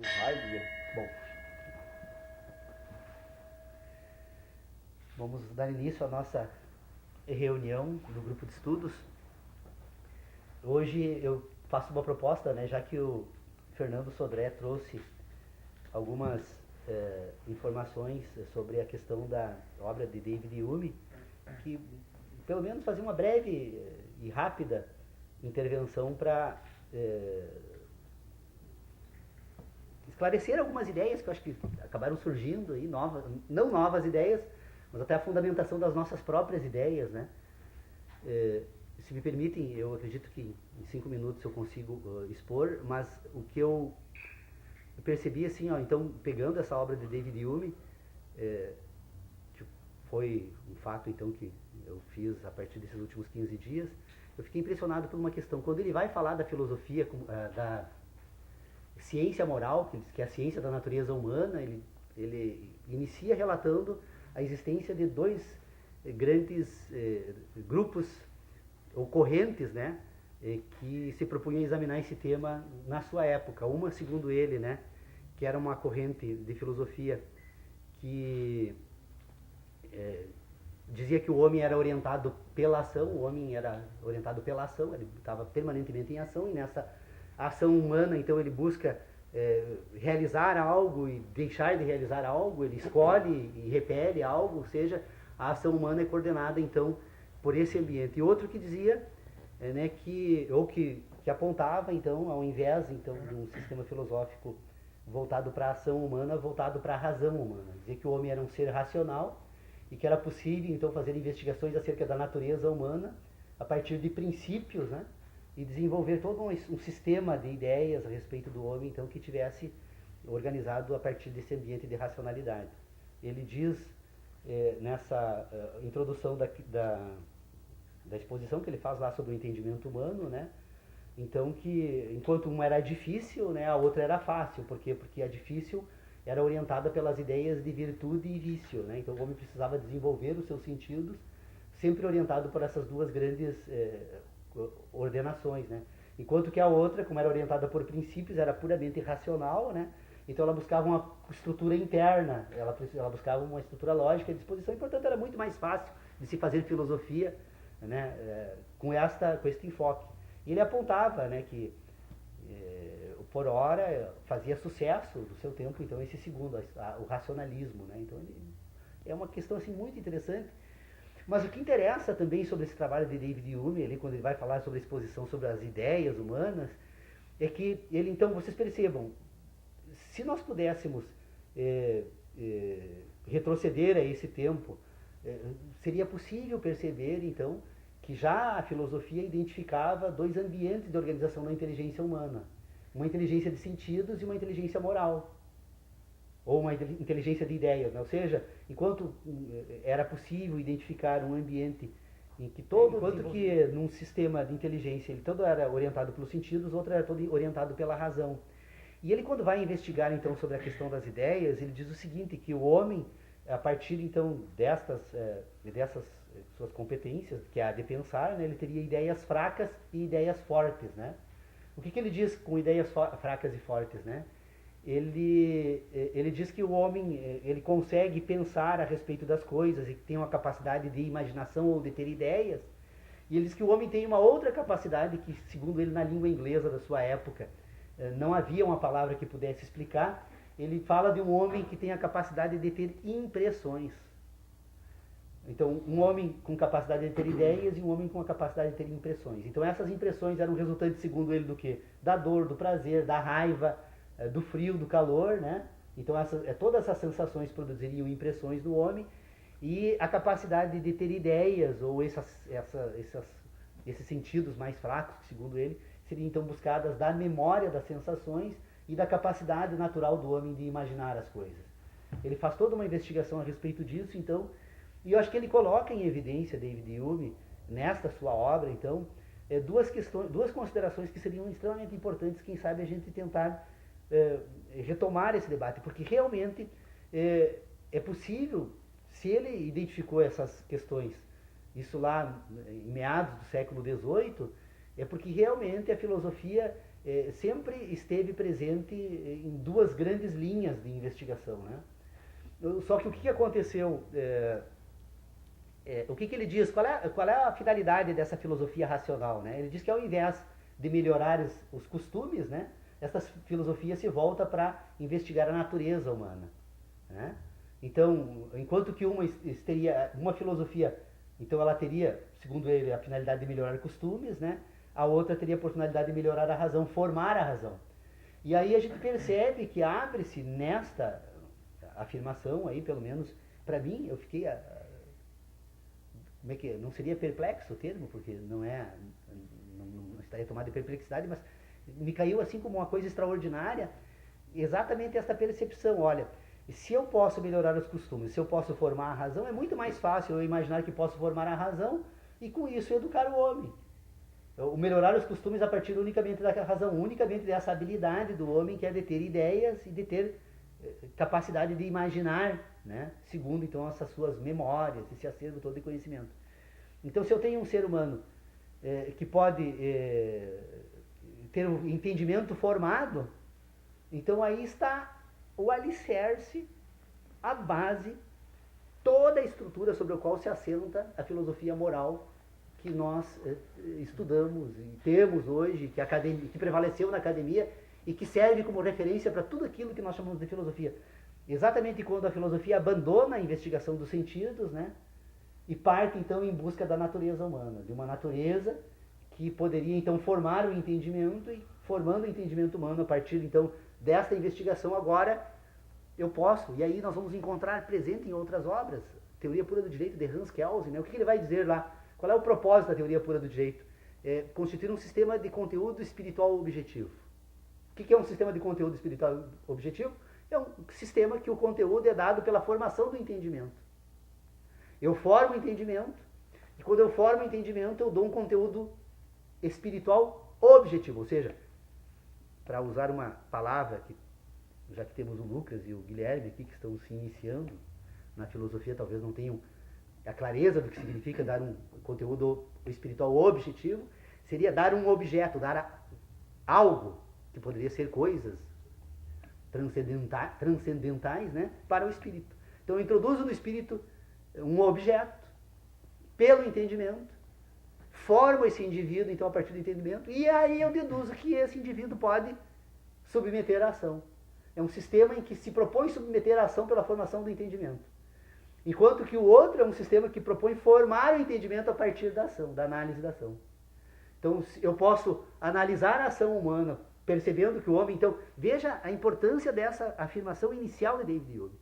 Heidegger. Bom, vamos dar início à nossa reunião do grupo de estudos. Hoje eu faço uma proposta, né, já que o Fernando Sodré trouxe algumas informações sobre a questão da obra de David Hume, que pelo menos fazer uma breve e rápida intervenção para esclarecer algumas ideias que eu acho que acabaram surgindo aí, não novas ideias, mas até a fundamentação das nossas próprias ideias, né? Se me permitem, eu acredito que em 5 minutos eu consigo expor, mas o que eu percebi assim, ó, então pegando essa obra de David Hume, que foi um fato então que eu fiz a partir desses últimos 15 dias, eu fiquei impressionado por uma questão. Quando ele vai falar da filosofia, da ciência moral, que é a ciência da natureza humana, ele inicia relatando a existência de dois grandes grupos ou correntes, né, que se propunham a examinar esse tema na sua época. Uma, segundo ele, né, que era uma corrente de filosofia que dizia que o homem era orientado pela ação, o homem era orientado pela ação, ele estava permanentemente em ação, e nessa ação humana, então, ele busca realizar algo e deixar de realizar algo, ele escolhe e repele algo, ou seja, a ação humana é coordenada, então, por esse ambiente. E outro que dizia, né, que apontava, então, ao invés então, de um sistema filosófico voltado para a ação humana, voltado para a razão humana. Dizia que o homem era um ser racional e que era possível, então, fazer investigações acerca da natureza humana a partir de princípios, né, e desenvolver todo um sistema de ideias a respeito do homem, então, que tivesse organizado a partir desse ambiente de racionalidade. Ele diz, nessa introdução da exposição que ele faz lá sobre o entendimento humano, né, então que enquanto uma era difícil, né, a outra era fácil. Por quê? Porque a difícil era orientada pelas ideias de virtude e vício, né, então o homem precisava desenvolver os seus sentidos, sempre orientado por essas duas grandes ordenações, né? Enquanto que a outra, como era orientada por princípios, era puramente racional, né? Então ela buscava uma estrutura interna, ela buscava uma estrutura lógica de disposição, e portanto era muito mais fácil de se fazer filosofia, né, com este enfoque. E ele apontava, né, que por hora fazia sucesso do seu tempo, então, esse segundo, o racionalismo, né? Então é uma questão assim muito interessante. Mas o que interessa também sobre esse trabalho de David Hume, ali, quando ele vai falar sobre a exposição sobre as ideias humanas, é que ele, então, vocês percebam, se nós pudéssemos retroceder a esse tempo, seria possível perceber, então, que já a filosofia identificava dois ambientes de organização da inteligência humana. Uma inteligência de sentidos e uma inteligência moral. Ou uma inteligência de ideias, né? Ou seja, enquanto era possível identificar um ambiente em que enquanto que num sistema de inteligência ele todo era orientado pelos sentidos, outro era todo orientado pela razão. E ele, quando vai investigar então sobre a questão das ideias, ele diz o seguinte, que o homem, a partir então dessas suas competências, que é a de pensar, né, ele teria ideias fracas e ideias fortes, né? O que ele diz com ideias fracas e fortes, né? Ele diz que o homem ele consegue pensar a respeito das coisas e que tem uma capacidade de imaginação ou de ter ideias. E ele diz que o homem tem uma outra capacidade que, segundo ele, na língua inglesa da sua época, não havia uma palavra que pudesse explicar. Ele fala de um homem que tem a capacidade de ter impressões. Então, um homem com capacidade de ter ideias e um homem com a capacidade de ter impressões. Então, essas impressões eram resultantes, segundo ele, do quê? Da dor, do prazer, da raiva, do frio, do calor, né? Então todas essas sensações produziriam impressões no homem, e a capacidade de ter ideias, ou esses sentidos mais fracos, segundo ele, seriam então buscadas da memória das sensações e da capacidade natural do homem de imaginar as coisas. Ele faz toda uma investigação a respeito disso, então, e eu acho que ele coloca em evidência, David Hume, nesta sua obra, então, duas considerações que seriam extremamente importantes, quem sabe a gente tentar retomar esse debate, porque realmente é possível, se ele identificou essas questões, isso lá em meados do século XVIII, é porque realmente a filosofia sempre esteve presente em duas grandes linhas de investigação, né? Só que o que aconteceu, o que ele diz, qual é a finalidade dessa filosofia racional, né? Ele diz que ao invés de melhorar os costumes, né, essa filosofia se volta para investigar a natureza humana, né? Então, enquanto que uma filosofia, então ela teria, segundo ele, a finalidade de melhorar costumes, né? A outra teria a oportunidade de melhorar a razão, formar a razão. E aí a gente percebe que abre-se nesta afirmação aí, pelo menos para mim, eu fiquei, como é que é? Não seria perplexo o termo, porque não estaria tomado de perplexidade, mas me caiu assim como uma coisa extraordinária, exatamente esta percepção. Olha, se eu posso melhorar os costumes, se eu posso formar a razão, é muito mais fácil eu imaginar que posso formar a razão e com isso educar o homem. O melhorar os costumes a partir unicamente da razão, unicamente dessa habilidade do homem que é de ter ideias e de ter capacidade de imaginar, né? Segundo então essas suas memórias, esse acervo todo de conhecimento. Então, se eu tenho um ser humano que pode ter um entendimento formado, então aí está o alicerce, a base, toda a estrutura sobre a qual se assenta a filosofia moral que nós estudamos e temos hoje, que prevaleceu na academia e que serve como referência para tudo aquilo que nós chamamos de filosofia. Exatamente quando a filosofia abandona a investigação dos sentidos, né, e parte então em busca da natureza humana, de uma natureza que poderia então formar o entendimento, e formando o entendimento humano a partir então desta investigação agora eu posso, e aí nós vamos encontrar presente em outras obras, Teoria Pura do Direito de Hans Kelsen, né, o que ele vai dizer lá? Qual é o propósito da Teoria Pura do Direito? Constituir um sistema de conteúdo espiritual objetivo. O que é um sistema de conteúdo espiritual objetivo? É um sistema que o conteúdo é dado pela formação do entendimento. Eu formo o entendimento, e quando eu formo o entendimento, eu dou um conteúdo espiritual objetivo. Ou seja, para usar uma palavra, já que temos o Lucas e o Guilherme aqui, que estão se iniciando na filosofia, talvez não tenham a clareza do que significa dar um conteúdo espiritual objetivo, seria dar um objeto, dar algo, que poderia ser coisas transcendentais, né, para o espírito. Então eu introduzo no espírito um objeto, pelo entendimento, formo esse indivíduo, então, a partir do entendimento, e aí eu deduzo que esse indivíduo pode submeter a ação. É um sistema em que se propõe submeter a ação pela formação do entendimento. Enquanto que o outro é um sistema que propõe formar o entendimento a partir da ação, da análise da ação. Então, eu posso analisar a ação humana, percebendo que o homem... Então, veja a importância dessa afirmação inicial de David Hume,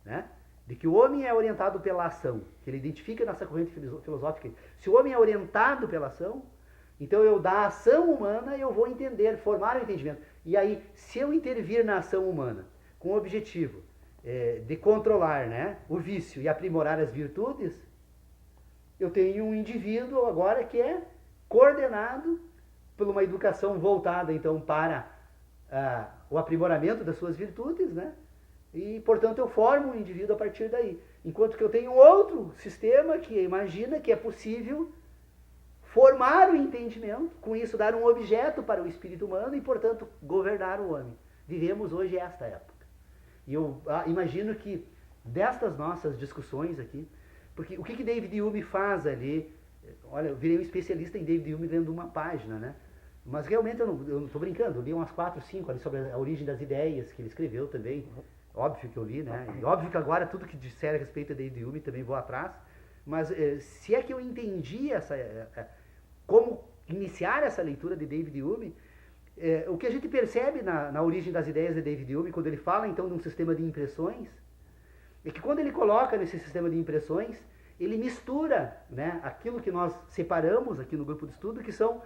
né? De que o homem é orientado pela ação, que ele identifica nessa corrente filosófica. Se o homem é orientado pela ação, então eu da ação humana eu vou entender, formar o entendimento. E aí, se eu intervir na ação humana com o objetivo de controlar, né, o vício e aprimorar as virtudes, eu tenho um indivíduo agora que é coordenado por uma educação voltada então para o aprimoramento das suas virtudes, né? E, portanto, eu formo um indivíduo a partir daí. Enquanto que eu tenho outro sistema que imagina que é possível formar o entendimento, com isso dar um objeto para o espírito humano e, portanto, governar o homem. Vivemos hoje esta época. E eu imagino que destas nossas discussões aqui, porque o que David Hume faz ali, olha, eu virei um especialista em David Hume dentro de uma página, né? Mas realmente eu não estou brincando, eu li umas 4, 5 ali sobre a origem das ideias que ele escreveu também. Óbvio que eu li, né? E óbvio que agora tudo que disser a respeito de David Hume também vou atrás. Mas se é que eu entendi como iniciar essa leitura de David Hume, o que a gente percebe na origem das ideias de David Hume, quando ele fala então de um sistema de impressões, é que quando ele coloca nesse sistema de impressões, ele mistura, né, aquilo que nós separamos aqui no grupo de estudo, que são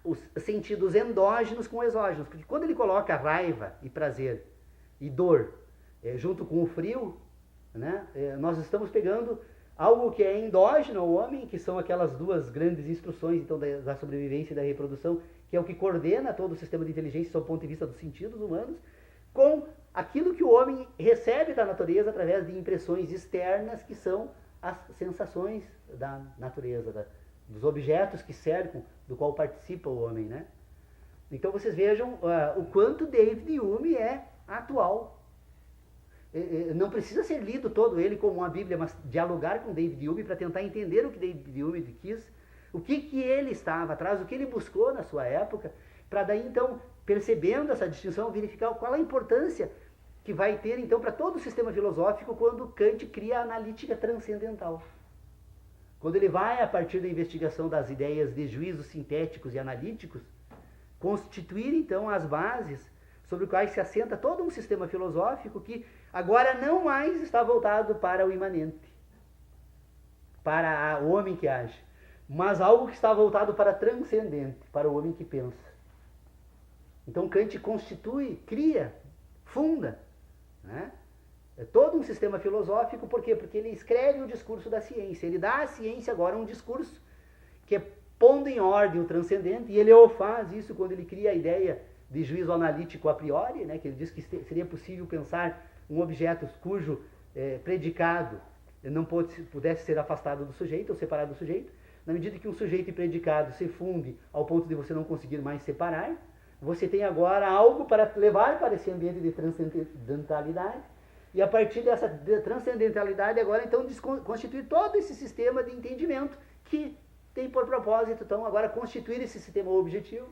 os sentidos endógenos com exógenos. Porque quando ele coloca raiva e prazer e dor junto com o frio, né, nós estamos pegando algo que é endógeno ao homem, que são aquelas duas grandes instruções então, da sobrevivência e da reprodução, que é o que coordena todo o sistema de inteligência sob o ponto de vista dos sentidos humanos, com aquilo que o homem recebe da natureza através de impressões externas, que são as sensações da natureza, dos objetos que cercam, do qual participa o homem, né? Então vocês vejam o quanto David Hume é atual. Não precisa ser lido todo ele como uma Bíblia, mas dialogar com David Hume para tentar entender o que David Hume quis, o que ele estava atrás, o que ele buscou na sua época, para daí então, percebendo essa distinção, verificar qual a importância que vai ter então para todo o sistema filosófico quando Kant cria a analítica transcendental. Quando ele vai, a partir da investigação das ideias de juízos sintéticos e analíticos, constituir então as bases sobre os quais se assenta todo um sistema filosófico que agora não mais está voltado para o imanente, para o homem que age, mas algo que está voltado para transcendente, para o homem que pensa. Então Kant constitui, cria, funda, né? É todo um sistema filosófico, por quê? Porque ele escreve o discurso da ciência, ele dá à ciência agora um discurso que é pondo em ordem o transcendente, e ele faz isso quando ele cria a ideia de juízo analítico a priori, né? Que ele diz que seria possível pensar um objeto cujo predicado não pudesse ser afastado do sujeito ou separado do sujeito. Na medida que um sujeito e predicado se funde ao ponto de você não conseguir mais separar, você tem agora algo para levar para esse ambiente de transcendentalidade, e a partir dessa transcendentalidade agora então constituir todo esse sistema de entendimento que tem por propósito então agora constituir esse sistema objetivo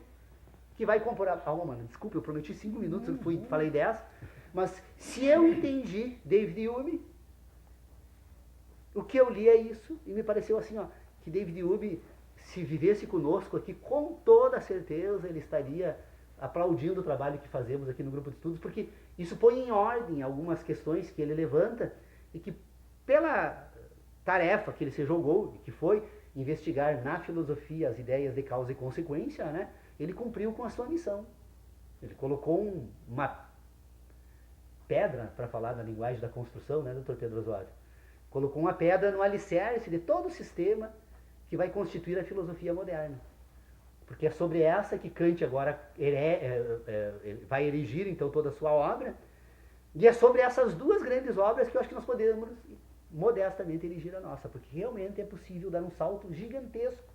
que vai compor a alma humana. Desculpe, eu prometi 5 minutos, eu falei 10, mas se eu entendi David Hume, o que eu li é isso, e me pareceu assim, que David Hume, se vivesse conosco aqui, com toda certeza ele estaria aplaudindo o trabalho que fazemos aqui no grupo de estudos, porque isso põe em ordem algumas questões que ele levanta e que, pela tarefa que ele se jogou, que foi investigar na filosofia as ideias de causa e consequência, né, ele cumpriu com a sua missão. Ele colocou uma pedra, para falar na linguagem da construção, né, Dr. Pedro Osório? Colocou uma pedra no alicerce de todo o sistema que vai constituir a filosofia moderna. Porque é sobre essa que Kant agora vai erigir então toda a sua obra, e é sobre essas duas grandes obras que eu acho que nós podemos modestamente erigir a nossa, porque realmente é possível dar um salto gigantesco,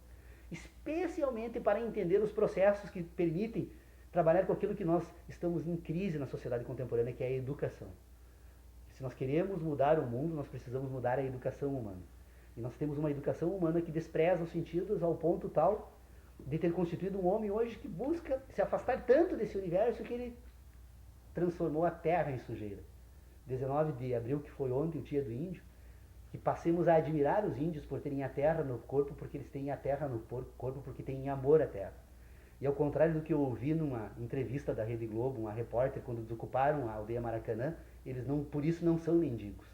especialmente para entender os processos que permitem trabalhar com aquilo que nós estamos em crise na sociedade contemporânea, que é a educação. Se nós queremos mudar o mundo, nós precisamos mudar a educação humana. E nós temos uma educação humana que despreza os sentidos ao ponto tal de ter constituído um homem hoje que busca se afastar tanto desse universo que ele transformou a terra em sujeira. 19 de abril, que foi ontem, o dia do índio, que passemos a admirar os índios por terem a terra no corpo, porque eles têm a terra no corpo, porque têm amor à terra. E ao contrário do que eu ouvi numa entrevista da Rede Globo, uma repórter, quando desocuparam a aldeia Maracanã, eles não, por isso não são mendigos.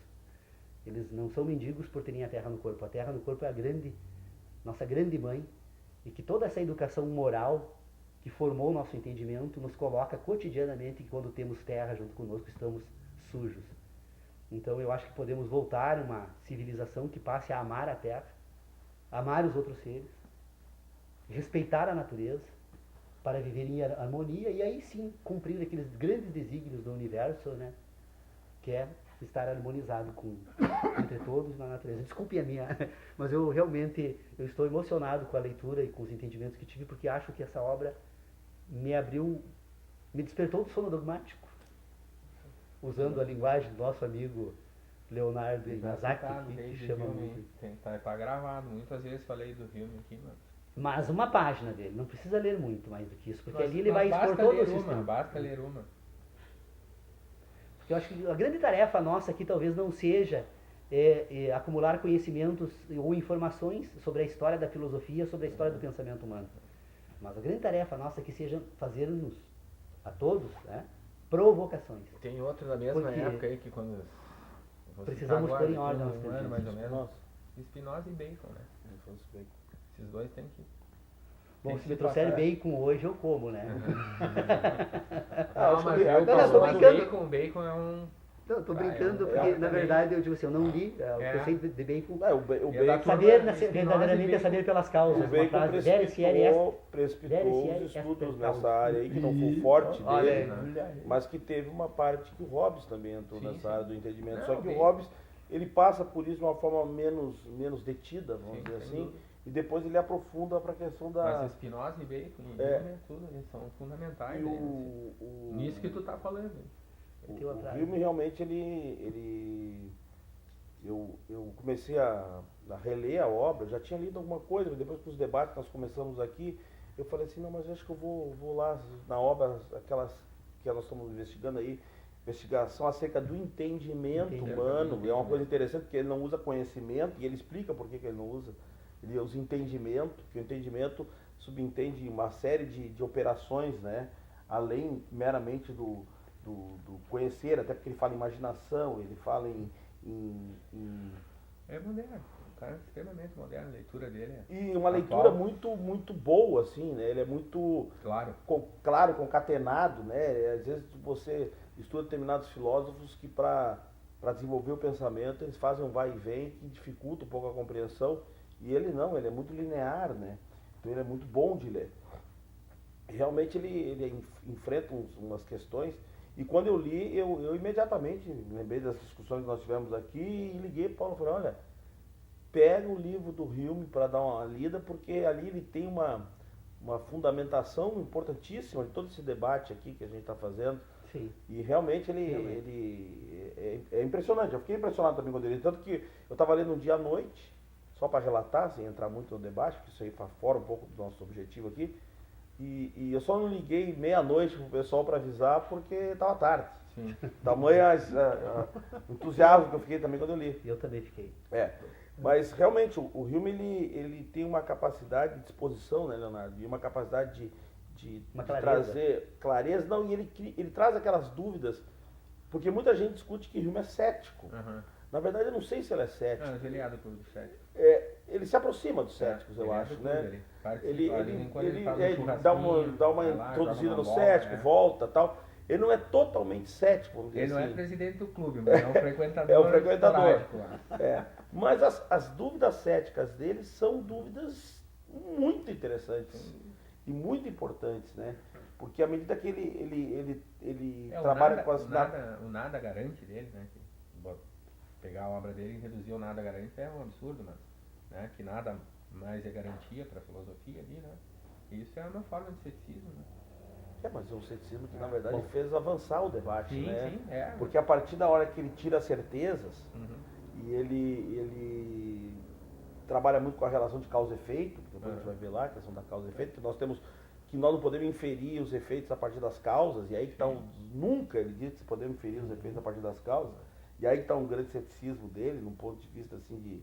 Eles não são mendigos por terem a terra no corpo. A terra no corpo é nossa grande mãe, e que toda essa educação moral que formou o nosso entendimento nos coloca cotidianamente que quando temos terra junto conosco estamos sujos. Então eu acho que podemos voltar a uma civilização que passe a amar a terra, amar os outros seres, respeitar a natureza, para viver em harmonia e aí sim cumprir aqueles grandes desígnios do universo, né, que é estar harmonizado entre todos na natureza. Desculpe a minha, mas eu realmente estou emocionado com a leitura e com os entendimentos que tive, porque acho que essa obra me despertou do sono dogmático, usando a linguagem do nosso amigo Leonardo Iwasaki, que chama muito. Tá gravado, muitas vezes falei do filme aqui, mano. Mas uma página dele, não precisa ler muito mais do que isso, porque ali ele vai expor todo o sistema. Basta ler uma. Eu acho que a grande tarefa nossa aqui talvez não seja acumular conhecimentos ou informações sobre a história da filosofia, sobre a história do pensamento humano. Mas a grande tarefa nossa aqui seja fazermos a todos, né, provocações. Tem outro da mesma época aí que quando... Precisamos pôr em ordem as coisas. Mais ou menos. Spinoza e Bacon, né? Esses dois tem que... Bom, se me trouxer bacon hoje, eu como, né? Bacon é um... Não, tô brincando, porque na verdade eu digo assim, eu não li, eu sei de bacon. O bacon saber, verdadeiramente é saber pelas causas. O bacon precipitou os estudos nessa área aí, que não foi forte dele, mas que teve uma parte que o Hobbes também entrou nessa área do entendimento. Só que o Hobbes, ele passa por isso de uma forma menos detida, vamos dizer assim, e depois ele aprofunda para a questão da... Mas Spinoza e Bacon e Hume, tudo, eles são fundamentais. Nisso que tu tá falando. O Hume realmente, eu comecei a reler a obra, já tinha lido alguma coisa, mas depois que os debates nós começamos aqui, eu falei assim, não, mas acho que eu vou lá na obra, aquelas que nós estamos investigando aí, investigação acerca do entendimento humano, é uma coisa interessante, porque ele não usa conhecimento, e ele explica por que ele não usa, ele usa entendimento, que o entendimento subentende uma série de operações, né, além meramente do conhecer, até porque ele fala em imaginação, ele fala em É moderno, o cara é extremamente moderno, a leitura dele é... E uma leitura muito, muito boa, assim, né, ele é muito... Claro, concatenado, né, às vezes você estuda determinados filósofos que para desenvolver o pensamento, eles fazem um vai e vem que dificulta um pouco a compreensão, e ele não, ele é muito linear, né, então ele é muito bom de ler. Realmente ele enfrenta umas questões, e quando eu li, eu imediatamente lembrei das discussões que nós tivemos aqui e liguei para o Paulo e falei, olha, pega o livro do Hume para dar uma lida, porque ali ele tem uma fundamentação importantíssima de todo esse debate aqui que a gente está fazendo. Sim. E realmente ele é impressionante. Eu fiquei impressionado também quando ele li, tanto que eu estava lendo um dia à noite, só para relatar, sem entrar muito no debate, porque isso aí está fora um pouco do nosso objetivo aqui. E eu só não liguei meia-noite pro pessoal para avisar porque estava tarde. Sim. Tamanho entusiasmo que eu fiquei também quando eu li. Eu também fiquei. Mas realmente o Hume ele tem uma capacidade de disposição, né, Leonardo? E uma capacidade de trazer clareza. Não, e ele traz aquelas dúvidas, porque muita gente discute que Hume é cético. Uhum. Na verdade, eu não sei se ele é cético. Não, ele é do clube dos céticos. Ele se aproxima dos céticos, eu acho, né? Ele dá uma introduzida no cético, volta tal. Ele não é totalmente cético, vamos dizer assim. Ele não é presidente do clube, mas é um frequentador. É um frequentador. Mas as dúvidas céticas dele são dúvidas muito interessantes e muito importantes, né? Porque à medida que ele trabalha com as... O nada garante dele, né? Pegar a obra dele e reduzir o nada garante é um absurdo, mas né? Que nada mais é garantia para a filosofia ali, né? Isso é uma forma de ceticismo, né? Mas é um ceticismo que na verdade fez avançar o debate, né? Sim, Porque a partir da hora que ele tira as certezas, e ele trabalha muito com a relação de causa e efeito, depois a gente vai ver lá a questão da causa e efeito, que nós não podemos inferir os efeitos a partir das causas, e aí que está nunca ele diz que podemos inferir os efeitos a partir das causas, e aí que está um grande ceticismo dele, num ponto de vista assim de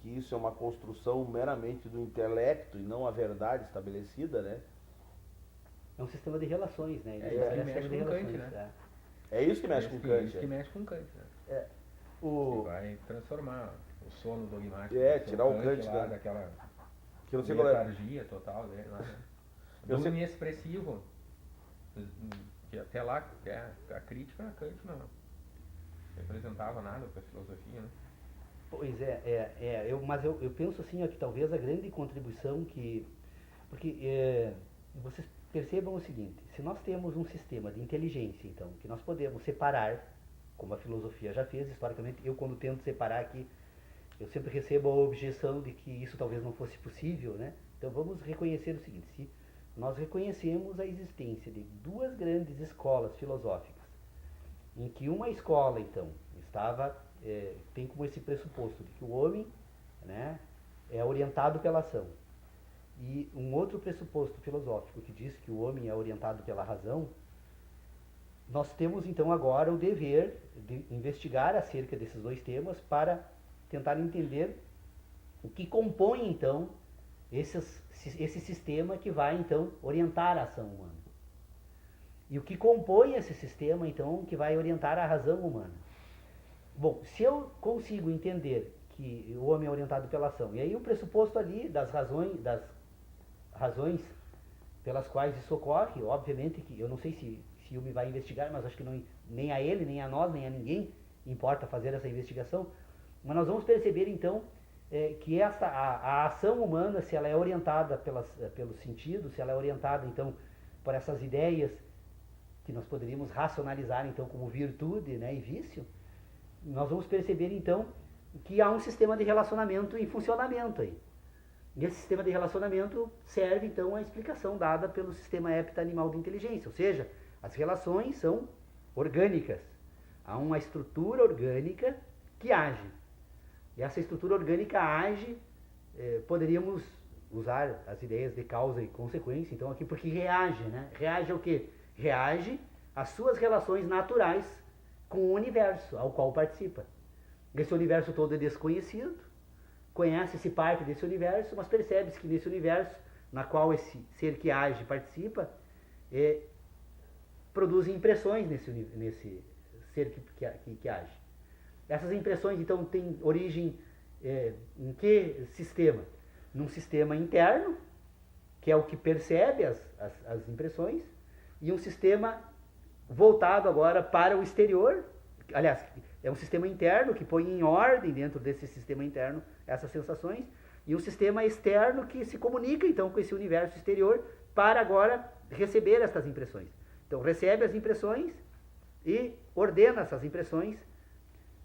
que isso é uma construção meramente do intelecto e não a verdade estabelecida, né? É um sistema de relações, né? Ele mexe com Kant, né? É isso que mexe com Kant. Isso que mexe com Kant, né? Que vai transformar o sono dogmático. Tirar o Kant lá daquela que não sei letargia total dele lá, né? Dormir expressivo, que até lá a crítica a Kant não representava nada para a filosofia, né? Pois mas eu penso assim, ó, que talvez a grande contribuição porque vocês percebam o seguinte, se nós temos um sistema de inteligência, então, que nós podemos separar, como a filosofia já fez historicamente, eu quando tento separar aqui, eu sempre recebo a objeção de que isso talvez não fosse possível, né? Então vamos reconhecer o seguinte, se nós reconhecemos a existência de duas grandes escolas filosóficas, em que uma escola, então, tem como esse pressuposto de que o homem, né, é orientado pela ação, e um outro pressuposto filosófico que diz que o homem é orientado pela razão, nós temos então agora o dever de investigar acerca desses dois temas para tentar entender o que compõe então esse sistema que vai então orientar a ação humana. E o que compõe esse sistema então que vai orientar a razão humana. Bom, se eu consigo entender que o homem é orientado pela ação, e aí o pressuposto ali das razões pelas quais isso ocorre, obviamente que eu não sei se Hume vai investigar, mas acho que nem a ele, nem a nós, nem a ninguém importa fazer essa investigação, mas nós vamos perceber então que a ação humana, se ela é orientada pelos sentidos, se ela é orientada então por essas ideias que nós poderíamos racionalizar então como virtude, né, e vício, nós vamos perceber então que há um sistema de relacionamento em funcionamento aí. E esse sistema de relacionamento serve, então, à explicação dada pelo sistema hepta-animal de inteligência, ou seja, as relações são orgânicas. Há uma estrutura orgânica que age. E essa estrutura orgânica age, poderíamos usar as ideias de causa e consequência, então, aqui, porque reage, né? Reage ao quê? Reage às suas relações naturais com o universo ao qual participa. Esse universo todo é desconhecido, conhece-se parte desse universo, mas percebe-se que nesse universo, na qual esse ser que age participa, produz impressões nesse ser que age. Essas impressões, então, têm origem em que sistema? Num sistema interno, que é o que percebe as impressões, e um sistema voltado agora para o exterior, aliás, é um sistema interno que põe em ordem dentro desse sistema interno essas sensações, e um sistema externo que se comunica então com esse universo exterior para agora receber essas impressões. Então recebe as impressões e ordena essas impressões.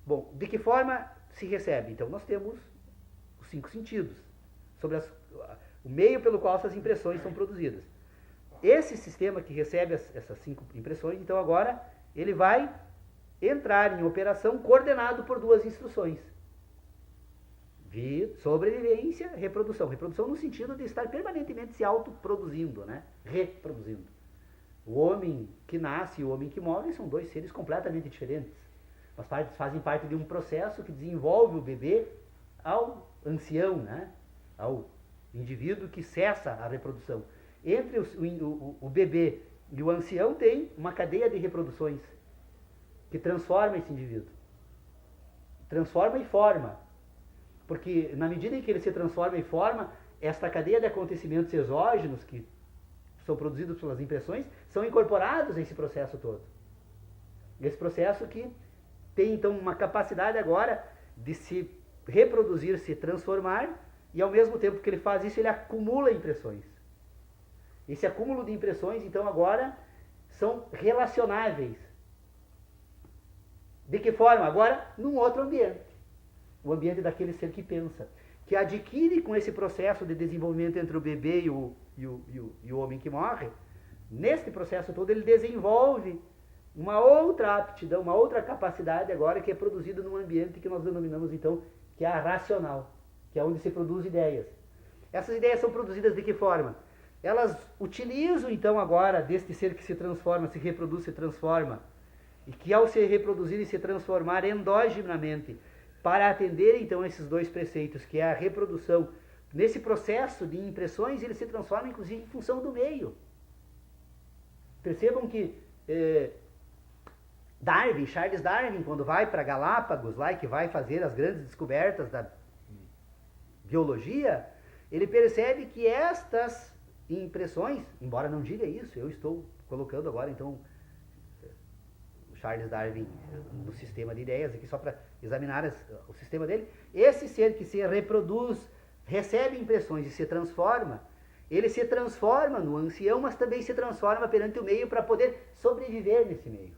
Bom, de que forma se recebe? Então nós temos os 5 sentidos, sobre o meio pelo qual essas impressões são produzidas. Esse sistema que recebe essas 5 impressões, então agora ele vai entrar em operação coordenado por 2 instruções. Sobrevivência, reprodução. Reprodução no sentido de estar permanentemente se autoproduzindo, né? Reproduzindo. O homem que nasce e o homem que morre são 2 seres completamente diferentes. Mas fazem parte de um processo que desenvolve o bebê ao ancião, né? Ao indivíduo que cessa a reprodução. Entre o bebê e o ancião tem uma cadeia de reproduções que transforma esse indivíduo. Transforma e forma. Porque na medida em que ele se transforma e forma, esta cadeia de acontecimentos exógenos que são produzidos pelas impressões são incorporados nesse processo todo. Esse processo que tem então uma capacidade agora de se reproduzir, se transformar, e ao mesmo tempo que ele faz isso, ele acumula impressões. Esse acúmulo de impressões, então, agora são relacionáveis. De que forma? Agora, num outro ambiente. O ambiente daquele ser que pensa. Que adquire com esse processo de desenvolvimento entre o bebê e o homem que morre, nesse processo todo ele desenvolve uma outra aptidão, uma outra capacidade agora que é produzida num ambiente que nós denominamos, então, que é a racional, que é onde se produz ideias. Essas ideias são produzidas de que forma? Elas utilizam, então, agora, deste ser que se transforma, se reproduz, se transforma, e que ao se reproduzir e se transformar endogenamente, para atender, então, esses 2 preceitos, que é a reprodução, nesse processo de impressões, ele se transforma, inclusive, em função do meio. Percebam que Charles Darwin, quando vai para Galápagos, lá, e que vai fazer as grandes descobertas da biologia, ele percebe que estas impressões, embora não diga isso, eu estou colocando agora, então, Charles Darwin no sistema de ideias, aqui só para examinar o sistema dele. Esse ser que se reproduz, recebe impressões e se transforma, ele se transforma no ancião, mas também se transforma perante o meio para poder sobreviver nesse meio.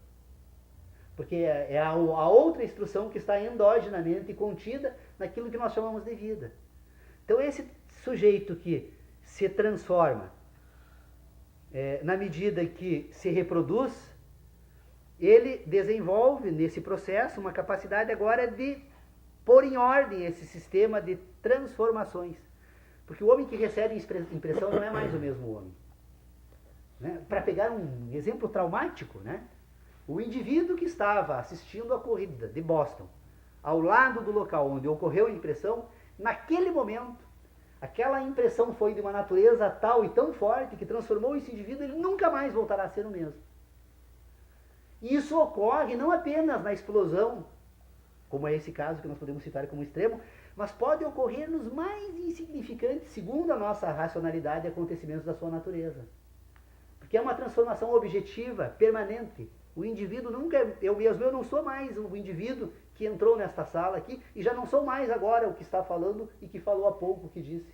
Porque é a outra instrução que está endogenamente contida naquilo que nós chamamos de vida. Então esse sujeito que se transforma na medida que se reproduz, ele desenvolve nesse processo uma capacidade agora de pôr em ordem esse sistema de transformações. Porque o homem que recebe impressão não é mais o mesmo homem. Né? Para pegar um exemplo traumático, né? O indivíduo que estava assistindo a corrida de Boston, ao lado do local onde ocorreu a impressão, naquele momento, aquela impressão foi de uma natureza tal e tão forte que transformou esse indivíduo, ele nunca mais voltará a ser o mesmo. E isso ocorre não apenas na explosão, como é esse caso que nós podemos citar como extremo, mas pode ocorrer nos mais insignificantes, segundo a nossa racionalidade, acontecimentos da sua natureza. Porque é uma transformação objetiva, permanente. O indivíduo nunca, eu não sou mais o indivíduo que entrou nesta sala aqui, e já não sou mais agora o que está falando e que falou há pouco o que disse.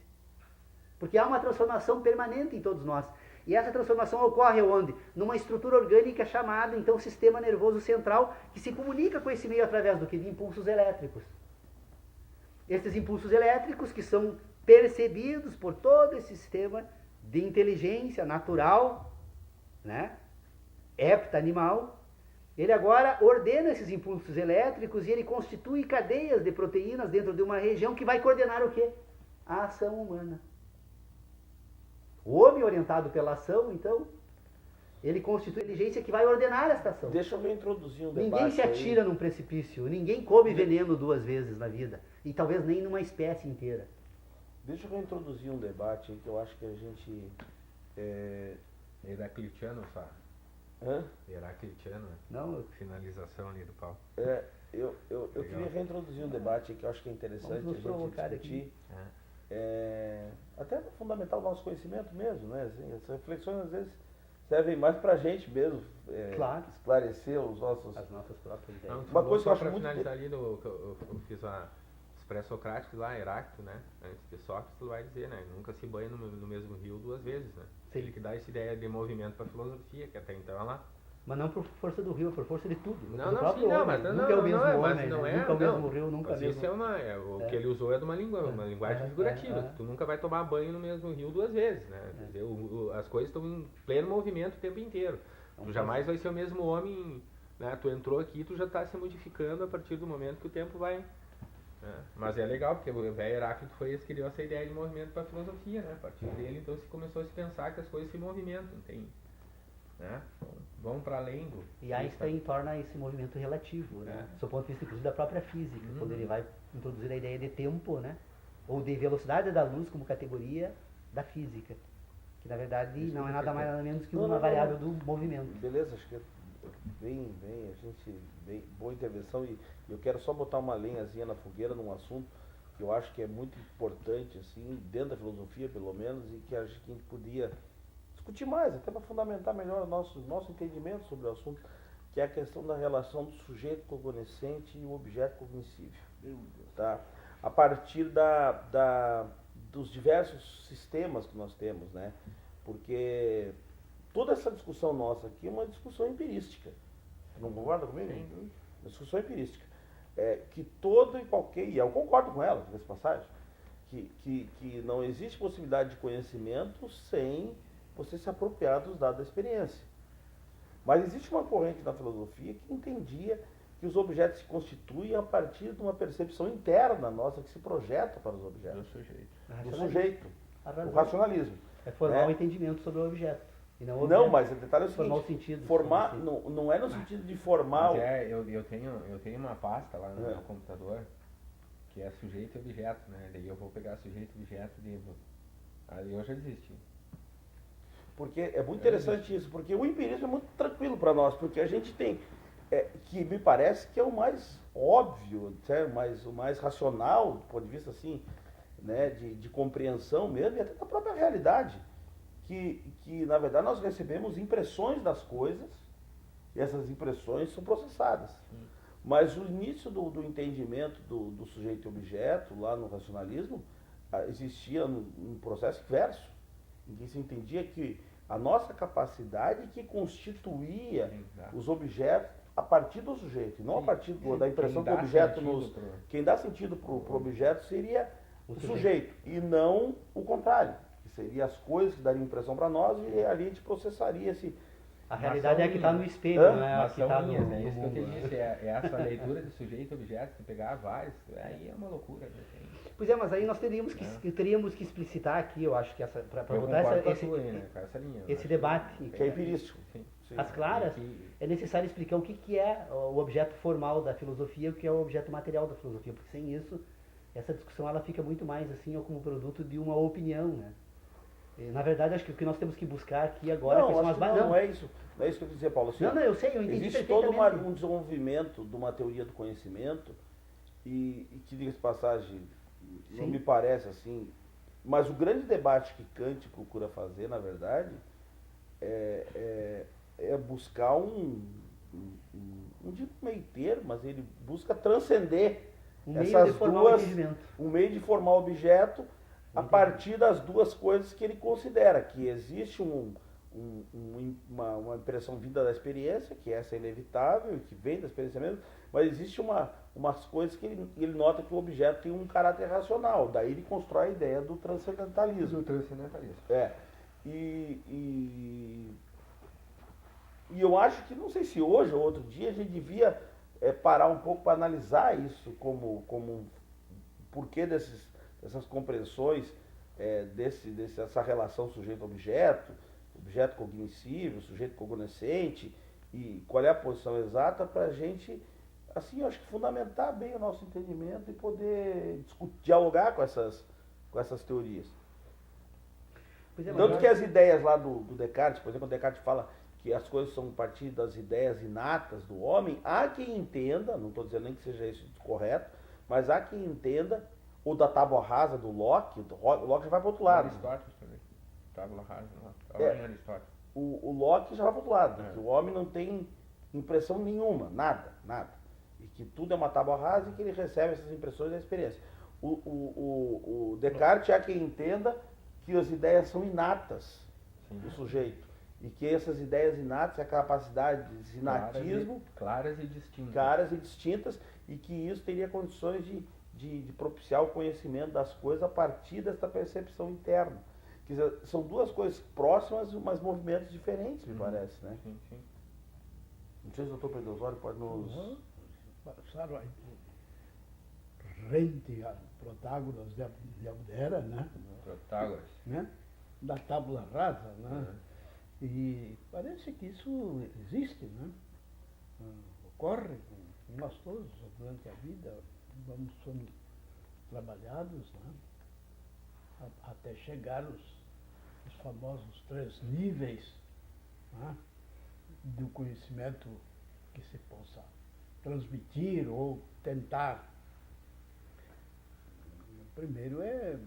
Porque há uma transformação permanente em todos nós. E essa transformação ocorre onde? Numa estrutura orgânica chamada, então, sistema nervoso central, que se comunica com esse meio através do que? De impulsos elétricos. Esses impulsos elétricos, que são percebidos por todo esse sistema de inteligência natural, né, hepta-animal. Ele agora ordena esses impulsos elétricos e ele constitui cadeias de proteínas dentro de uma região que vai coordenar o quê? A ação humana. O homem orientado pela ação, então, ele constitui a inteligência que vai ordenar esta ação. Deixa eu reintroduzir um debate. Ninguém se atira num precipício, ninguém come veneno 2 vezes na vida, e talvez nem numa espécie inteira. Deixa eu reintroduzir um debate aí que eu acho que a gente... Heraclitiano, Fá. Hã? Heraclitiano, Não, finalização ali do pau. Eu queria reintroduzir um debate aí que eu acho que é interessante Vamos nos a gente provocar discutir. É. Até para fundamentar o nosso conhecimento mesmo, né? Assim, essas reflexões às vezes servem mais para a gente mesmo, Claro. esclarecer os nossos... as nossas próprias ideias. Não, Uma coisa que eu acho pra muito... finalizar ali, eu fiz os pré-socráticos lá, Heráclito, né? Antes de Sócrates, tu vai dizer, né? Nunca se banha no mesmo rio 2 vezes, né? Sim. Ele que dá essa ideia de movimento para a filosofia, que até então é lá. Mas não por força do rio, por força de tudo. Não, do não, próprio sim, não, homem. mas Nunca é o mesmo homem, mas não né? é, Nunca é o não. mesmo rio, nunca Mas mesmo... isso o que ele usou é de uma linguagem figurativa. Tu nunca vai tomar banho no mesmo rio 2 vezes, né? Quer dizer, as coisas estão em pleno movimento o tempo inteiro. Tu jamais vai ser o mesmo homem, né? Tu entrou aqui, tu já está se modificando a partir do momento que o tempo vai... né? Mas é legal, porque o velho Heráclito foi esse que criou essa ideia de movimento para a filosofia, né? A partir dele, então, se começou a se pensar que as coisas se movimentam, tem... né? Vão para além do... E Einstein torna esse movimento relativo, né? Do ponto de vista, inclusive, da própria física, quando ele vai introduzir a ideia de tempo, né? Ou de velocidade da luz como categoria da física. Que, na verdade, Isso não é é nada mais perfeito. nada menos que Não, uma não, variável não. do movimento. Beleza, acho que é boa intervenção e eu quero só botar uma lenhazinha na fogueira num assunto que eu acho que é muito importante, assim, dentro da filosofia, pelo menos, e que acho que a gente podia discutir mais, até para fundamentar melhor o nosso entendimento sobre o assunto, que é a questão da relação do sujeito cognoscente e o objeto cognoscível. Tá? A partir dos diversos sistemas que nós temos, né? Porque toda essa discussão nossa aqui é uma discussão empirística. Não concorda comigo? Sem dúvida. Uma discussão empirística. Que todo e qualquer, e eu concordo com ela, nessa passagem, que não existe possibilidade de conhecimento sem você se apropriar dos dados da experiência. Mas existe uma corrente na filosofia que entendia que os objetos se constituem a partir de uma percepção interna nossa que se projeta para os objetos. Do sujeito. O racionalismo. É formar um entendimento sobre o objeto. E não o objeto. Não, mas o detalhe é o seguinte, formar o sentido. formar, não é no sentido de formar... Mas eu tenho uma pasta lá no meu computador que é sujeito e objeto, né? Daí eu vou pegar sujeito e objeto aí eu já desisti. Porque é muito interessante isso, porque o empirismo é muito tranquilo para nós, porque a gente tem, que me parece que é o mais óbvio, o mais racional, do ponto de vista assim, né, de compreensão mesmo, e até da própria realidade, que na verdade nós recebemos impressões das coisas, e essas impressões são processadas. Mas o início do entendimento do sujeito e objeto, lá no racionalismo, existia um processo inverso, em que se entendia que a nossa capacidade que constituía os objetos a partir do sujeito, e não a partir da impressão que o objeto quem dá sentido para o objeto seria o sujeito, e não o contrário, que seria as coisas que dariam impressão para nós, e ali a gente processaria a realidade é a que está no espelho, não é a que está no mundo. Isso que eu te disse, é essa leitura de sujeito e objeto, de pegar vários, aí é uma loucura. Pois é, mas aí nós teríamos que explicitar aqui, eu acho que para botar esse debate. Que é empirístico. As claras, é necessário explicar o que é o objeto formal da filosofia e o que é o objeto material da filosofia, porque sem isso, essa discussão ela fica muito mais assim, como produto de uma opinião, né? Na verdade, acho que o que nós temos que buscar aqui agora não é isso. Não é isso que eu quis dizer, Paulo. Assim, não, eu sei, eu entendi existe todo um desenvolvimento de uma teoria do conhecimento e que, diga-se de passagem, não me parece assim, mas o grande debate que Kant procura fazer, na verdade, é buscar um meio termo, mas ele busca transcender essas duas, um meio de formar o objeto a partir das duas coisas que ele considera, que existe uma impressão vinda da experiência, que essa é inevitável, que vem da experiência mesmo, mas existe umas coisas que ele nota que o objeto tem um caráter racional, daí ele constrói a ideia do transcendentalismo. E eu acho que, não sei se hoje ou outro dia, a gente devia parar um pouco para analisar isso como porquê dessas compreensões, dessa relação sujeito-objeto, objeto cognoscível, sujeito cognoscente, e qual é a posição exata para a gente, assim, eu acho que fundamentar bem o nosso entendimento e poder dialogar com essas teorias. Tanto que as ideias lá do Descartes, por exemplo, o Descartes fala que as coisas são a partir das ideias inatas do homem, há quem entenda, não estou dizendo nem que seja isso correto, mas há quem entenda, ou da tábua rasa do Locke, o Locke já vai para o outro lado. Aristóteles também. Tábua rasa, Aristóteles. O Locke já vai para o outro lado, que o homem não tem impressão nenhuma, nada. E que tudo é uma tábua rasa e que ele recebe essas impressões da experiência. O Descartes há quem entenda que as ideias são inatas do sujeito. E que essas ideias inatas, a capacidade de inatismo, claras e distintas, e que isso teria condições de propiciar o conhecimento das coisas a partir dessa percepção interna. Quer dizer, são duas coisas próximas, mas movimentos diferentes, me parece, né? Sim. Não sei se o doutor Pedro Osório pode nos... Rente a Protágoras de Abdera, né? Protágoras. Né? Da tábula rasa, né? E parece que isso existe, né? Ocorre com nós todos durante a vida, vamos sendo trabalhados, né? Até chegar os famosos 3 níveis, né? Do conhecimento que se possa transmitir ou tentar. O primeiro é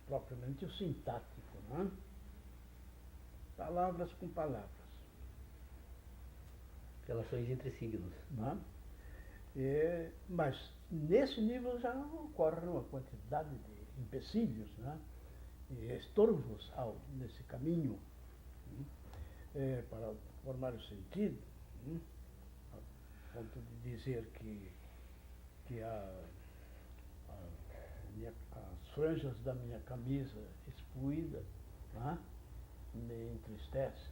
propriamente o sintático, né? Palavras com palavras. Relações entre signos. Né? Mas nesse nível já ocorre uma quantidade de empecilhos, né? E estorvos nesse caminho, né? Para formar o sentido, né? A ponto de dizer que as franjas da minha camisa espuída, né? Me entristece.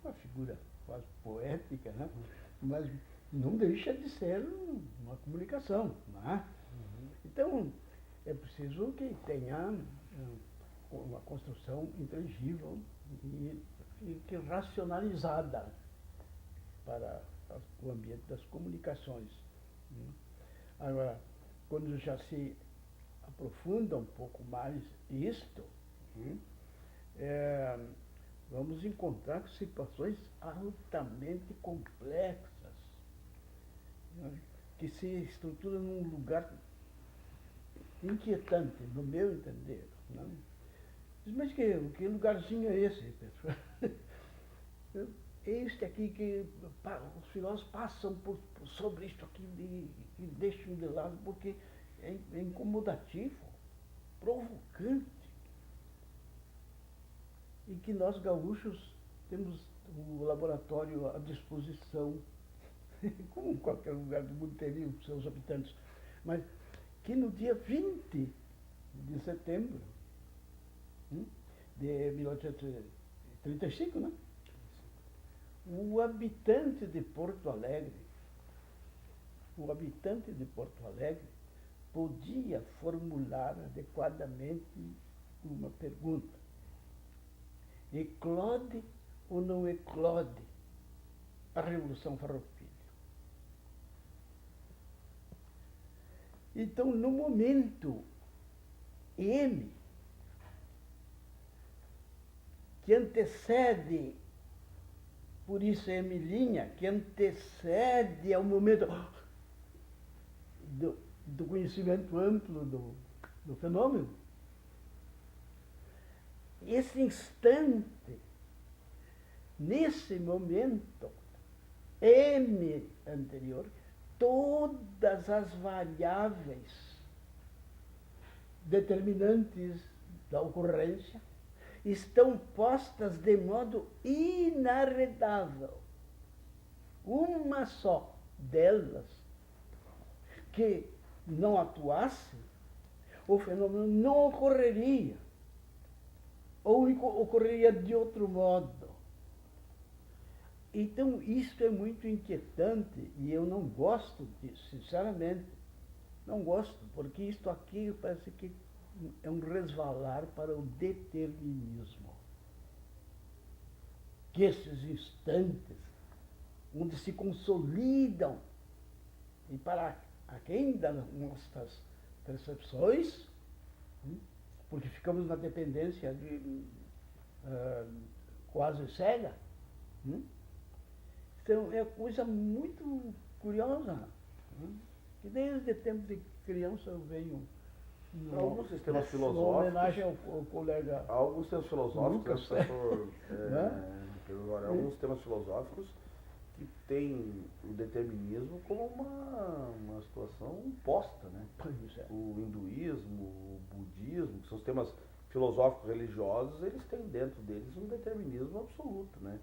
Uma figura quase poética, né? Mas não deixa de ser uma comunicação, né? Então, é preciso que tenha uma construção inteligível e que racionalizada para o ambiente das comunicações. Agora, quando já se aprofunda um pouco mais isto, vamos encontrar situações altamente complexas, né? Que se estruturam num lugar inquietante, no meu entender. Né? Mas que lugarzinho é esse, pessoal? Este aqui que os filósofos passam sobre isto aqui e deixam de lado porque é incomodativo, provocante. E que nós gaúchos temos o laboratório à disposição, como qualquer lugar do mundo teria os seus habitantes, mas que no dia 20 de setembro de 1835, né? O habitante de Porto Alegre podia formular adequadamente uma pergunta: eclode ou não eclode a Revolução Farroupilha? Então, no momento M, que antecede, por isso é M', que antecede ao momento do conhecimento amplo do fenômeno, esse instante, nesse momento, M anterior, todas as variáveis determinantes da ocorrência estão postas de modo inarredável. Uma só delas que não atuasse, o fenômeno não ocorreria. Ou ocorreria de outro modo. Então, isso é muito inquietante e eu não gosto disso, sinceramente. Não gosto, porque isto aqui parece que é um resvalar para o determinismo. Que esses instantes, onde se consolidam, e para aquém das nossas percepções, porque ficamos na dependência quase cega. Então, é coisa muito curiosa. Que desde tempo de criança eu venho alguns sistemas uma filosóficos. homenagem ao colega. Alguns sistemas filosóficos, Lucas, alguns sistemas filosóficos que têm o determinismo como uma situação imposta, né? Pois é. O hinduísmo, o budismo, que são sistemas filosóficos religiosos, eles têm dentro deles um determinismo absoluto, né?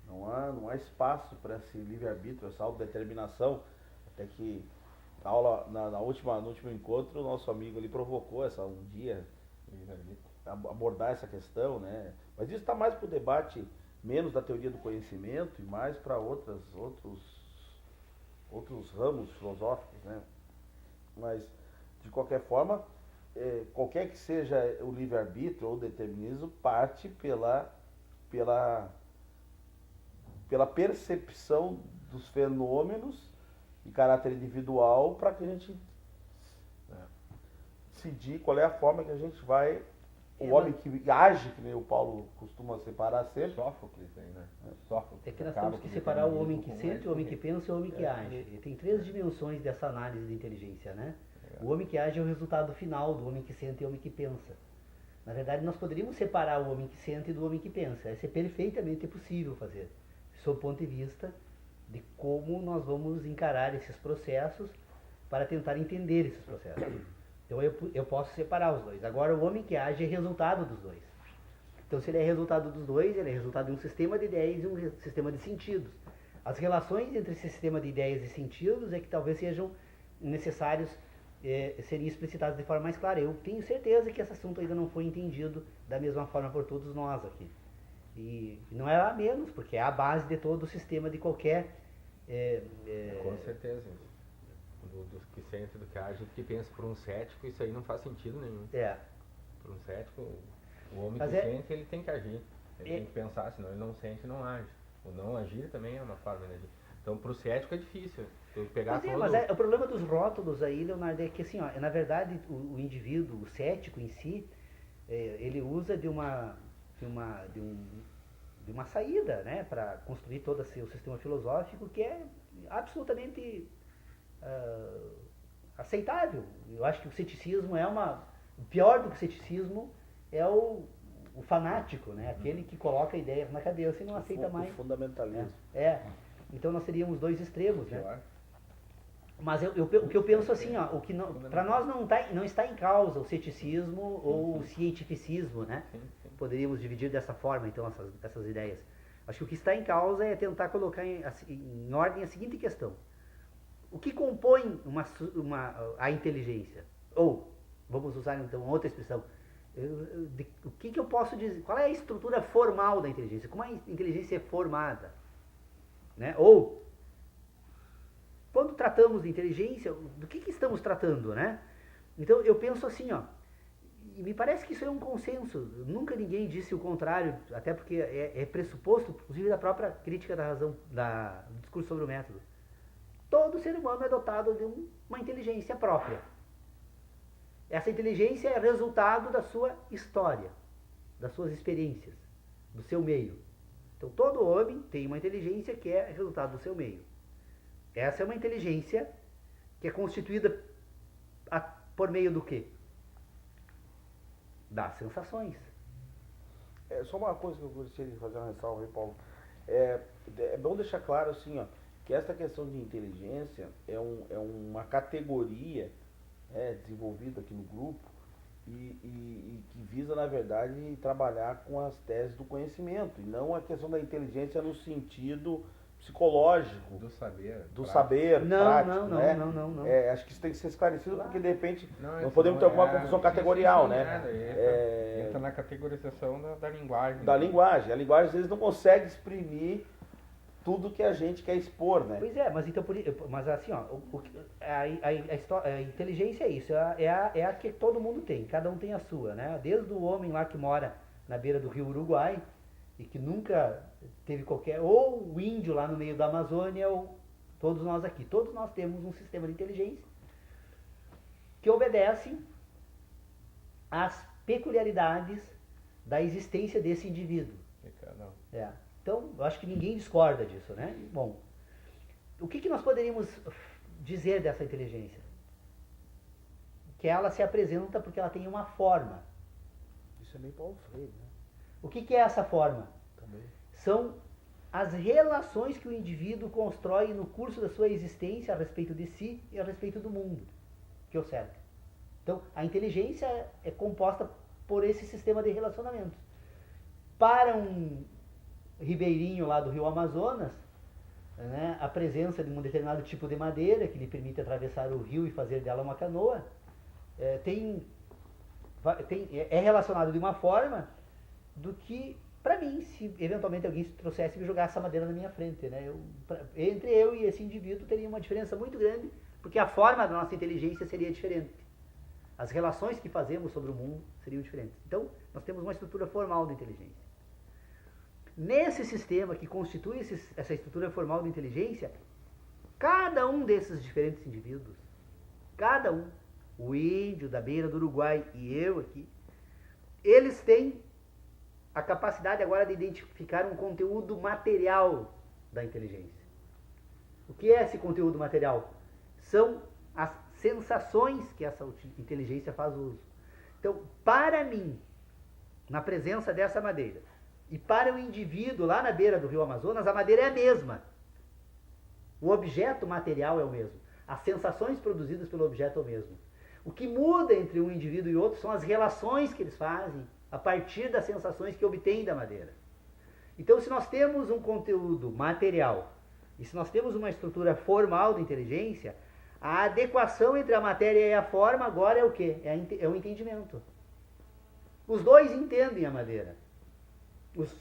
Não há espaço para esse livre-arbítrio, essa autodeterminação, até que a aula, no último encontro, o nosso amigo ali provocou um dia abordar essa questão, né? Mas isso está mais para o debate, menos da teoria do conhecimento e mais para outros ramos filosóficos, né? Mas, de qualquer forma, qualquer que seja o livre-arbítrio ou o determinismo, parte pela percepção dos fenômenos de caráter individual para que a gente decidir qual é a forma que a gente vai. O homem que age, que nem o Paulo costuma separar sempre. Sófocles aí, né? Sófocles. É que nós temos que separar o homem que sente, o homem que pensa e o homem que age. E tem 3 dimensões dessa análise de inteligência, né? O homem que age é o resultado final do homem que sente e o homem que pensa. Na verdade, nós poderíamos separar o homem que sente do homem que pensa. Isso é perfeitamente possível fazer, sob o ponto de vista de como nós vamos encarar esses processos para tentar entender esses processos. Então eu posso separar os dois. Agora, o homem que age é resultado dos dois. Então, se ele é resultado dos dois, ele é resultado de um sistema de ideias e um sistema de sentidos. As relações entre esse sistema de ideias e sentidos é que talvez sejam necessários serem explicitados de forma mais clara. Eu tenho certeza que esse assunto ainda não foi entendido da mesma forma por todos nós aqui. E não é a menos, porque é a base de todo o sistema de qualquer... Com certeza. Do que sente, do que age, do que pensa. Por um cético, isso aí não faz sentido nenhum. Por um cético, o homem que sente, ele tem que agir. Ele tem que pensar, senão ele não sente e não age. O não agir também é uma forma de agir. Então, para o cético é difícil. Mas o problema dos rótulos aí, Leonardo, é que assim, na verdade, o indivíduo, o cético em si, ele usa de uma saída, né, para construir todo o seu sistema filosófico que é absolutamente aceitável. Eu acho que o ceticismo pior do que o ceticismo é o fanático, né, aquele que coloca ideias na cabeça e não aceita mais. O fundamentalismo. Então nós teríamos 2 extremos, né? Mas o que eu penso assim, para nós não está em causa o ceticismo ou o cientificismo, né? Poderíamos dividir dessa forma, então, essas ideias. Acho que o que está em causa é tentar colocar em ordem a seguinte questão. O que compõe a inteligência? Ou, vamos usar então outra expressão, o que eu posso dizer? Qual é a estrutura formal da inteligência? Como a inteligência é formada? Né? Ou, quando tratamos de inteligência, do que estamos tratando, né? Então, eu penso assim, e me parece que isso é um consenso. Nunca ninguém disse o contrário, até porque é pressuposto, inclusive, da própria crítica da razão, do discurso sobre o método. Todo ser humano é dotado de uma inteligência própria. Essa inteligência é resultado da sua história, das suas experiências, do seu meio. Então, todo homem tem uma inteligência que é resultado do seu meio. Essa é uma inteligência que é constituída por meio do quê? Das sensações. Só uma coisa que eu gostaria de fazer uma ressalva aí, Paulo. É bom deixar claro assim, que essa questão de inteligência é uma categoria desenvolvida aqui no grupo e que visa, na verdade, trabalhar com as teses do conhecimento, e não a questão da inteligência no sentido psicológico. Do saber. Do saber, Não, prático, não, né? não. Acho que isso tem que ser esclarecido, porque de repente não isso podemos ter alguma confusão categorial, sim, né? Entra na categorização da linguagem. Da linguagem. A linguagem, às vezes, não consegue exprimir tudo que a gente quer expor, né? Pois é, mas então, mas assim, ó, a inteligência é isso, é a que todo mundo tem, cada um tem a sua, né? Desde o homem lá que mora na beira do rio Uruguai e que nunca teve ou o índio lá no meio da Amazônia, ou todos nós aqui, todos nós temos um sistema de inteligência que obedece às peculiaridades da existência desse indivíduo. É. Então, eu acho que ninguém discorda disso, né? Bom, o que nós poderíamos dizer dessa inteligência? Que ela se apresenta porque ela tem uma forma. Isso é meio Paulo Freire, né? O que é essa forma? Também. São as relações que o indivíduo constrói no curso da sua existência a respeito de si e a respeito do mundo que o cerca. Então, a inteligência é composta por esse sistema de relacionamentos. Para um ribeirinho lá do rio Amazonas, né, a presença de um determinado tipo de madeira que lhe permite atravessar o rio e fazer dela uma canoa é relacionado de uma forma do que, para mim, se eventualmente alguém trouxesse e me jogasse essa madeira na minha frente, né, entre eu e esse indivíduo teria uma diferença muito grande, porque a forma da nossa inteligência seria diferente. As relações que fazemos sobre o mundo seriam diferentes. Então, nós temos uma estrutura formal de inteligência. Nesse sistema que constitui essa estrutura formal de inteligência, cada um desses diferentes indivíduos, cada um, o índio da beira do Uruguai e eu aqui, eles têm a capacidade agora de identificar um conteúdo material da inteligência. O que é esse conteúdo material? São as sensações que essa inteligência faz uso. Então, para mim, na presença dessa madeira, e para o indivíduo lá na beira do rio Amazonas, a madeira é a mesma. O objeto material é o mesmo. As sensações produzidas pelo objeto é o mesmo. O que muda entre um indivíduo e outro são as relações que eles fazem a partir das sensações que obtêm da madeira. Então, se nós temos um conteúdo material e se nós temos uma estrutura formal de inteligência, a adequação entre a matéria e a forma agora é o quê? É o entendimento. Os dois entendem a madeira.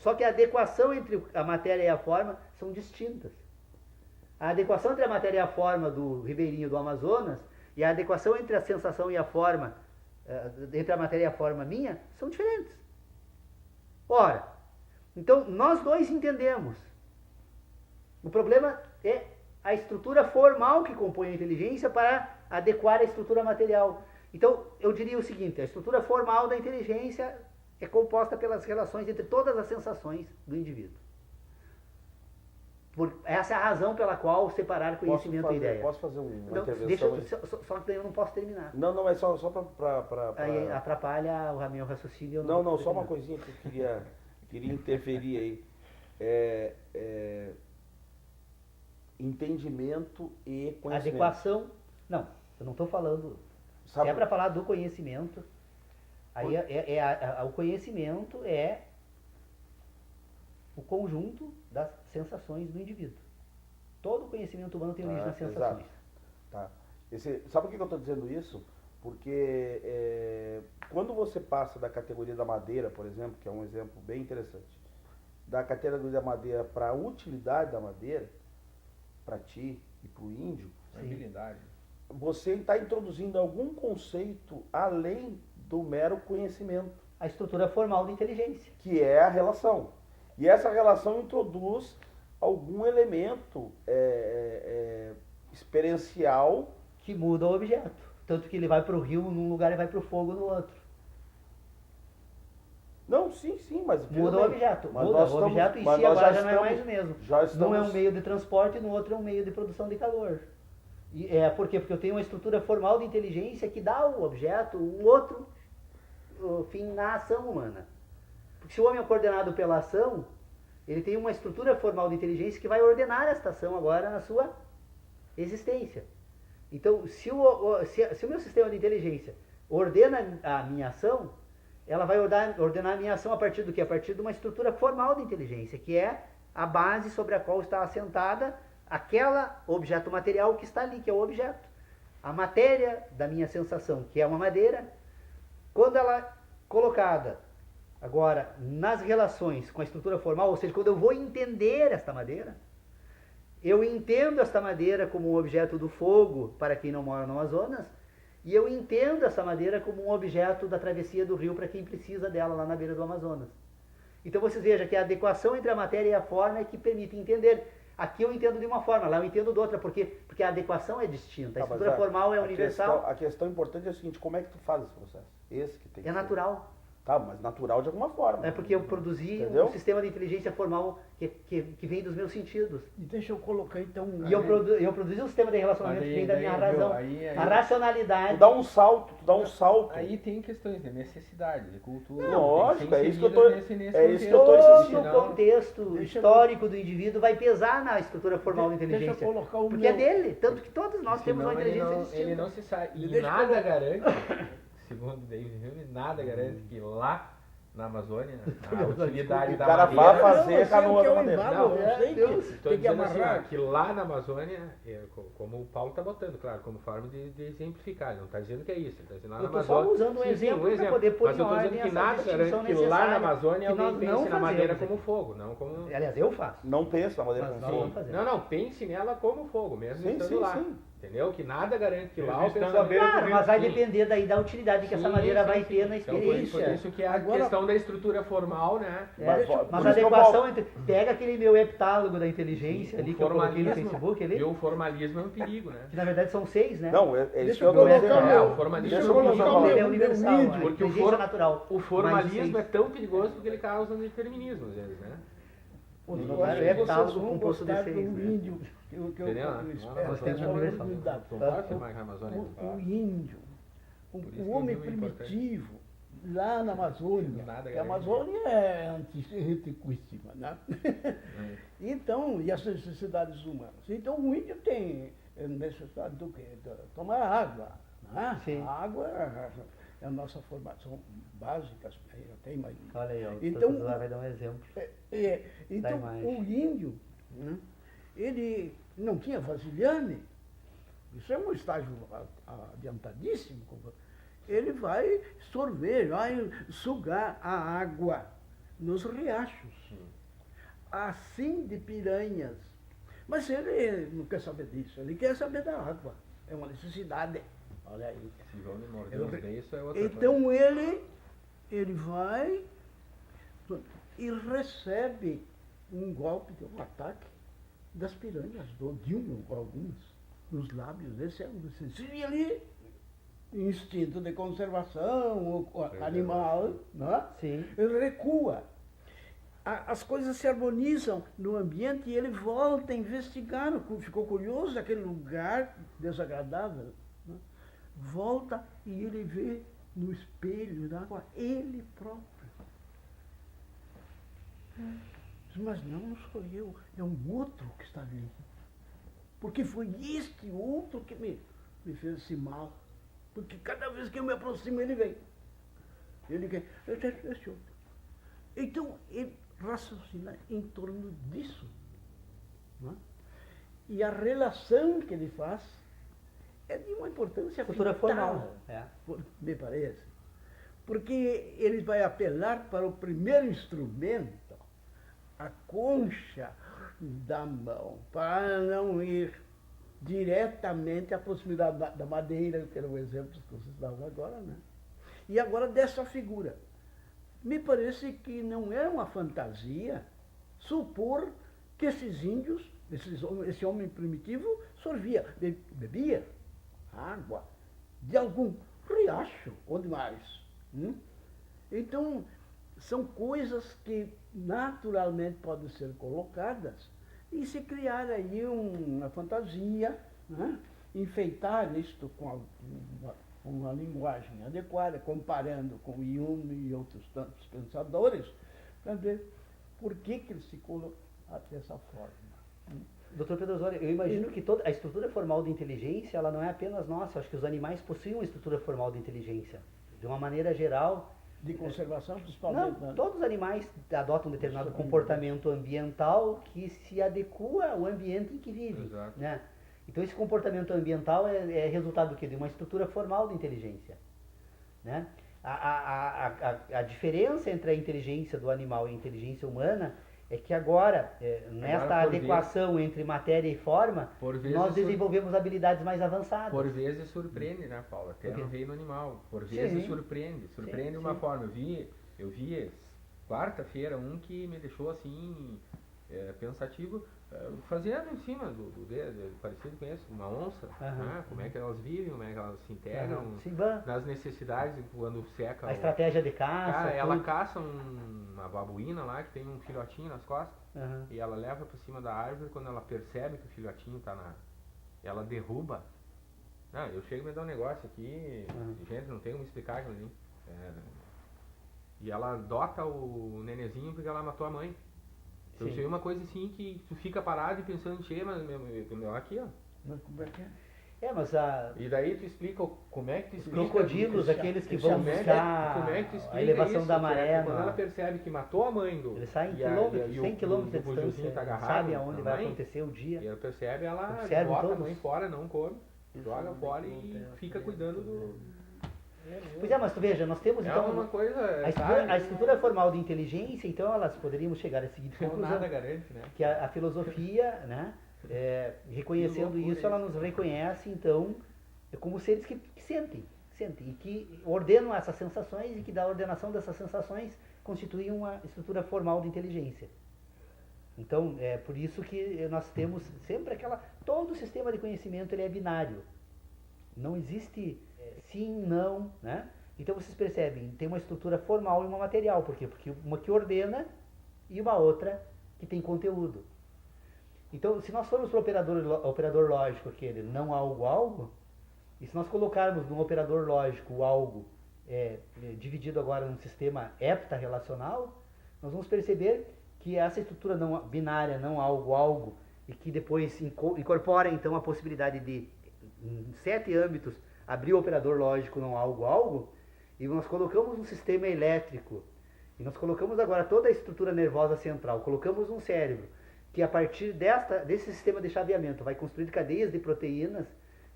Só que a adequação entre a matéria e a forma são distintas. A adequação entre a matéria e a forma do ribeirinho do Amazonas e a adequação entre a sensação e a forma, entre a matéria e a forma minha, são diferentes. Ora, então nós dois entendemos. O problema é a estrutura formal que compõe a inteligência para adequar a estrutura material. Então, eu diria o seguinte, a estrutura formal da inteligência é composta pelas relações entre todas as sensações do indivíduo. Essa é a razão pela qual separar conhecimento e ideia. Posso fazer uma intervenção? Deixa só que eu não posso terminar. Não, é só para... Aí atrapalha o meu raciocínio. Não, só uma coisinha que eu queria interferir aí. Entendimento e conhecimento. Adequação, não, eu não estou falando... Se é para falar do conhecimento... Aí o conhecimento é o conjunto das sensações do indivíduo. Todo conhecimento humano tem origem nas sensações. Tá. Sabe por que eu estou dizendo isso? Porque quando você passa da categoria da madeira, por exemplo, que é um exemplo bem interessante, da categoria da madeira para a utilidade da madeira, para ti e para o índio, você está introduzindo algum conceito além do mero conhecimento. A estrutura formal de inteligência. Que é a relação. E essa relação introduz algum elemento experiencial. Que muda o objeto. Tanto que ele vai para o rio num lugar e vai para o fogo no outro. Não, sim, mas... Muda o objeto. O objeto em si agora já não é mais o mesmo. Num é um meio de transporte e no outro é um meio de produção de calor. E por quê? Porque eu tenho uma estrutura formal de inteligência que dá ao objeto um outro fim na ação humana. Porque se o homem é coordenado pela ação, ele tem uma estrutura formal de inteligência que vai ordenar esta ação agora na sua existência. Então, se o meu sistema de inteligência ordena a minha ação, ela vai ordenar a minha ação a partir do quê? A partir de uma estrutura formal de inteligência, que é a base sobre a qual está assentada aquela objeto material que está ali, que é o objeto. A matéria da minha sensação, que é uma madeira, quando ela é colocada agora nas relações com a estrutura formal, ou seja, quando eu vou entender esta madeira, eu entendo esta madeira como um objeto do fogo para quem não mora no Amazonas, e eu entendo essa madeira como um objeto da travessia do rio para quem precisa dela lá na beira do Amazonas. Então vocês vejam que a adequação entre a matéria e a forma é que permite entender. Aqui eu entendo de uma forma, lá eu entendo de outra, porque a adequação é distinta. A estrutura formal é universal. A questão importante é o seguinte, como é que tu faz esse processo? Esse que tem que É natural. Tá, mas natural de alguma forma. É porque eu produzi Entendeu? um sistema de inteligência formal que vem dos meus sentidos. E deixa eu colocar então... E eu produzi um sistema de relacionamento que vem da minha razão. A racionalidade. Tu dá um salto. Aí tem questões de necessidade, de cultura. Lógico, é isso que eu tô insistindo. Todo o contexto histórico do indivíduo vai pesar na estrutura formal da inteligência. Deixa eu colocar o porque é dele, tanto que todos nós temos uma inteligência distinta. Ele não se sai. E nada garante, segundo David Hume, nada garante que lá na Amazônia a utilidade da madeira... O cara vai fazer canoa da madeira. Não, eu sei que estou dizendo assim, ó, que lá na Amazônia, como o Paulo está botando, claro, como forma de exemplificar, ele não está dizendo que é isso, ele está dizendo lá na Eu estou Amazônia... só usando um exemplo para poder pôr mas em eu estou ordem dizendo que essa nada distinção garante que lá na necessária, Amazônia que nós alguém não pense na madeira fazemos. como fogo, não como... Aliás, eu faço. Não pensa na madeira Mas como nós fogo. não fazemos. Não, pense nela como fogo, mesmo estando lá. Sim. Entendeu? Que nada garante que lá o Estando à pensamento... beira do Claro, rio, mas vai sim. depender daí da utilidade que essa madeira vai ter na Então, por experiência. isso que é a Agora- questão da estrutura formal, né? Mas por a isso que eu adequação entre... Pega aquele meu heptálogo da inteligência ali O que eu coloquei no formalismo, Facebook ali, e o formalismo é um perigo, né? que na verdade são 6, né? Não, é isso Deixa que eu eu tô dizendo. colocar É, meu- o formalismo Deixa é eu um colocar perigo. meu- Ele é universal, índio, né? porque o Inteligência for- natural. O formalismo é tão perigoso porque ele causa um determinismo, às vezes, né? Eu acho que é vocês heptálogo vão composto de gostar 6, do né? índio, que eu Entendeu? espero. Nós temos Só uma uma universal. oportunidade. Não pode ser mais que a Amazônia. O índio, Por isso que o homem o índio é importante. primitivo, lá na Amazônia, Nada que a garante. Amazônia é antirretiquíssima, né? Então, e as necessidades humanas. Então, o índio tem necessidade do quê? De tomar água, né? Sim. A água é a nossa formação básica, tem mais... Olha aí, ó, Então, então, vai dar um exemplo. Então, imagem. o índio, né, ele não tinha vasilhame. Isso é um estágio adiantadíssimo. Ele vai sorver, vai sugar a água nos riachos, assim de piranhas. Mas ele não quer saber disso, ele quer saber da água. É uma necessidade. Olha aí. Se vão me morder os beiços é outra coisa. Então ele vai e recebe um golpe, um ataque das piranhas, de alguns, nos lábios. Esse é um desses. E ali, instinto de conservação, o animal, né? Sim. Ele recua. As coisas se harmonizam no ambiente e ele volta a investigar. Ficou curioso daquele lugar desagradável. Né? Volta e ele vê no espelho d'água ele próprio. Mas não sou eu, é um outro que está ali. Porque foi este outro que me fez esse mal. Porque cada vez que eu me aproximo, ele vem. Ele vem, esse outro. Então, ele raciocina em torno disso. Não é? E a relação que ele faz é de uma importância Cultura vital, formal. É. me parece. Porque ele vai apelar para o primeiro instrumento, a concha da mão, para não ir diretamente à proximidade da madeira, que era o exemplo que vocês davam agora, né? E agora dessa figura. Me parece que não é uma fantasia supor que esses índios, esse homem primitivo, sorvia, bebia água de algum riacho, onde mais. Então, são coisas que naturalmente podem ser colocadas e se criar aí uma fantasia, né? Enfeitar isto com uma linguagem adequada, comparando com Hume e outros tantos pensadores, para ver por que ele se colocou dessa forma. Doutor Pedro Osório, eu imagino que toda a estrutura formal de inteligência, ela não é apenas nossa. Eu acho que os animais possuem uma estrutura formal de inteligência. De uma maneira geral. De conservação, principalmente. Não, todos os animais adotam um determinado comportamento ambiental que se adequa ao ambiente em que vivem. Exato. Né? Então esse comportamento ambiental é resultado do quê? De uma estrutura formal de inteligência. Né? A diferença entre a inteligência do animal e a inteligência humana é que agora, nesta adequação entre matéria e forma, nós desenvolvemos habilidades mais avançadas. Por vezes surpreende, né, Paulo? Até no reino animal. Por vezes surpreende de uma forma. Eu vi quarta-feira um que me deixou assim, pensativo, fazendo em cima do dedo, parecido com isso, uma onça, né? Como é que elas vivem, como é que elas se integram, nas necessidades, quando seca. A estratégia de caça. Cara, ela caça uma babuína lá que tem um filhotinho nas costas, e ela leva pra cima da árvore. Quando ela percebe que o filhotinho tá ela derruba. Não, eu chego e me dar um negócio aqui, gente, não tem como explicar aquilo ali. E ela adota o nenezinho porque ela matou a mãe. Então isso aí é uma coisa assim que tu fica parado e pensando, mas meu aqui, ó. Mas como é que é? E daí tu explica como é que tu Os explica. crocodilos, aqueles que vão buscar a elevação da maré. Quando ela percebe que matou a mãe do. Eles saem 100 km de distância, sabe aonde vai acontecer o dia. E ela percebe, ela bota a mãe fora, não come, joga fora e fica cuidando do. Pois mas tu veja, nós temos então uma coisa, a estrutura formal de inteligência, então elas poderíamos chegar a seguinte conclusão, nada garante, né? Que a filosofia, né, reconhecendo isso, ela nos reconhece então como seres que sentem e que ordenam essas sensações e que da ordenação dessas sensações constituem uma estrutura formal de inteligência. Então é por isso que nós temos sempre todo o sistema de conhecimento ele é binário, não existe sim, não, né? Então vocês percebem, tem uma estrutura formal e uma material. Por quê? Porque uma que ordena e uma outra que tem conteúdo. Então, se nós formos para o operador lógico, aquele não algo, e se nós colocarmos num operador lógico o algo dividido agora num sistema heptarrelacional, nós vamos perceber que essa estrutura não binária, não algo, e que depois incorpora então a possibilidade de, em 7 âmbitos, abrir o operador lógico não algo, e nós colocamos um sistema elétrico, e nós colocamos agora toda a estrutura nervosa central, colocamos um cérebro, que a partir desse sistema de chaveamento vai construir cadeias de proteínas,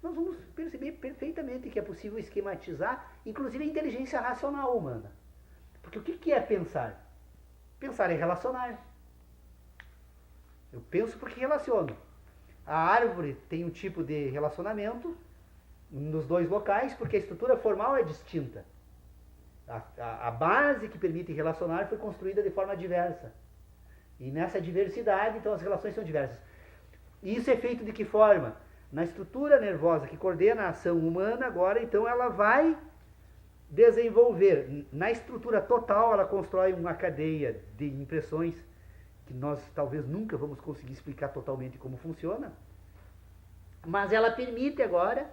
nós vamos perceber perfeitamente que é possível esquematizar, inclusive a inteligência racional humana. Porque o que é pensar? Pensar é relacionar. Eu penso porque relaciono. A árvore tem um tipo de relacionamento nos dois locais, porque a estrutura formal é distinta. A base que permite relacionar foi construída de forma diversa. E nessa diversidade, então, as relações são diversas. E isso é feito de que forma? Na estrutura nervosa que coordena a ação humana, agora, então, ela vai desenvolver. Na estrutura total, ela constrói uma cadeia de impressões que nós talvez nunca vamos conseguir explicar totalmente como funciona. Mas ela permite agora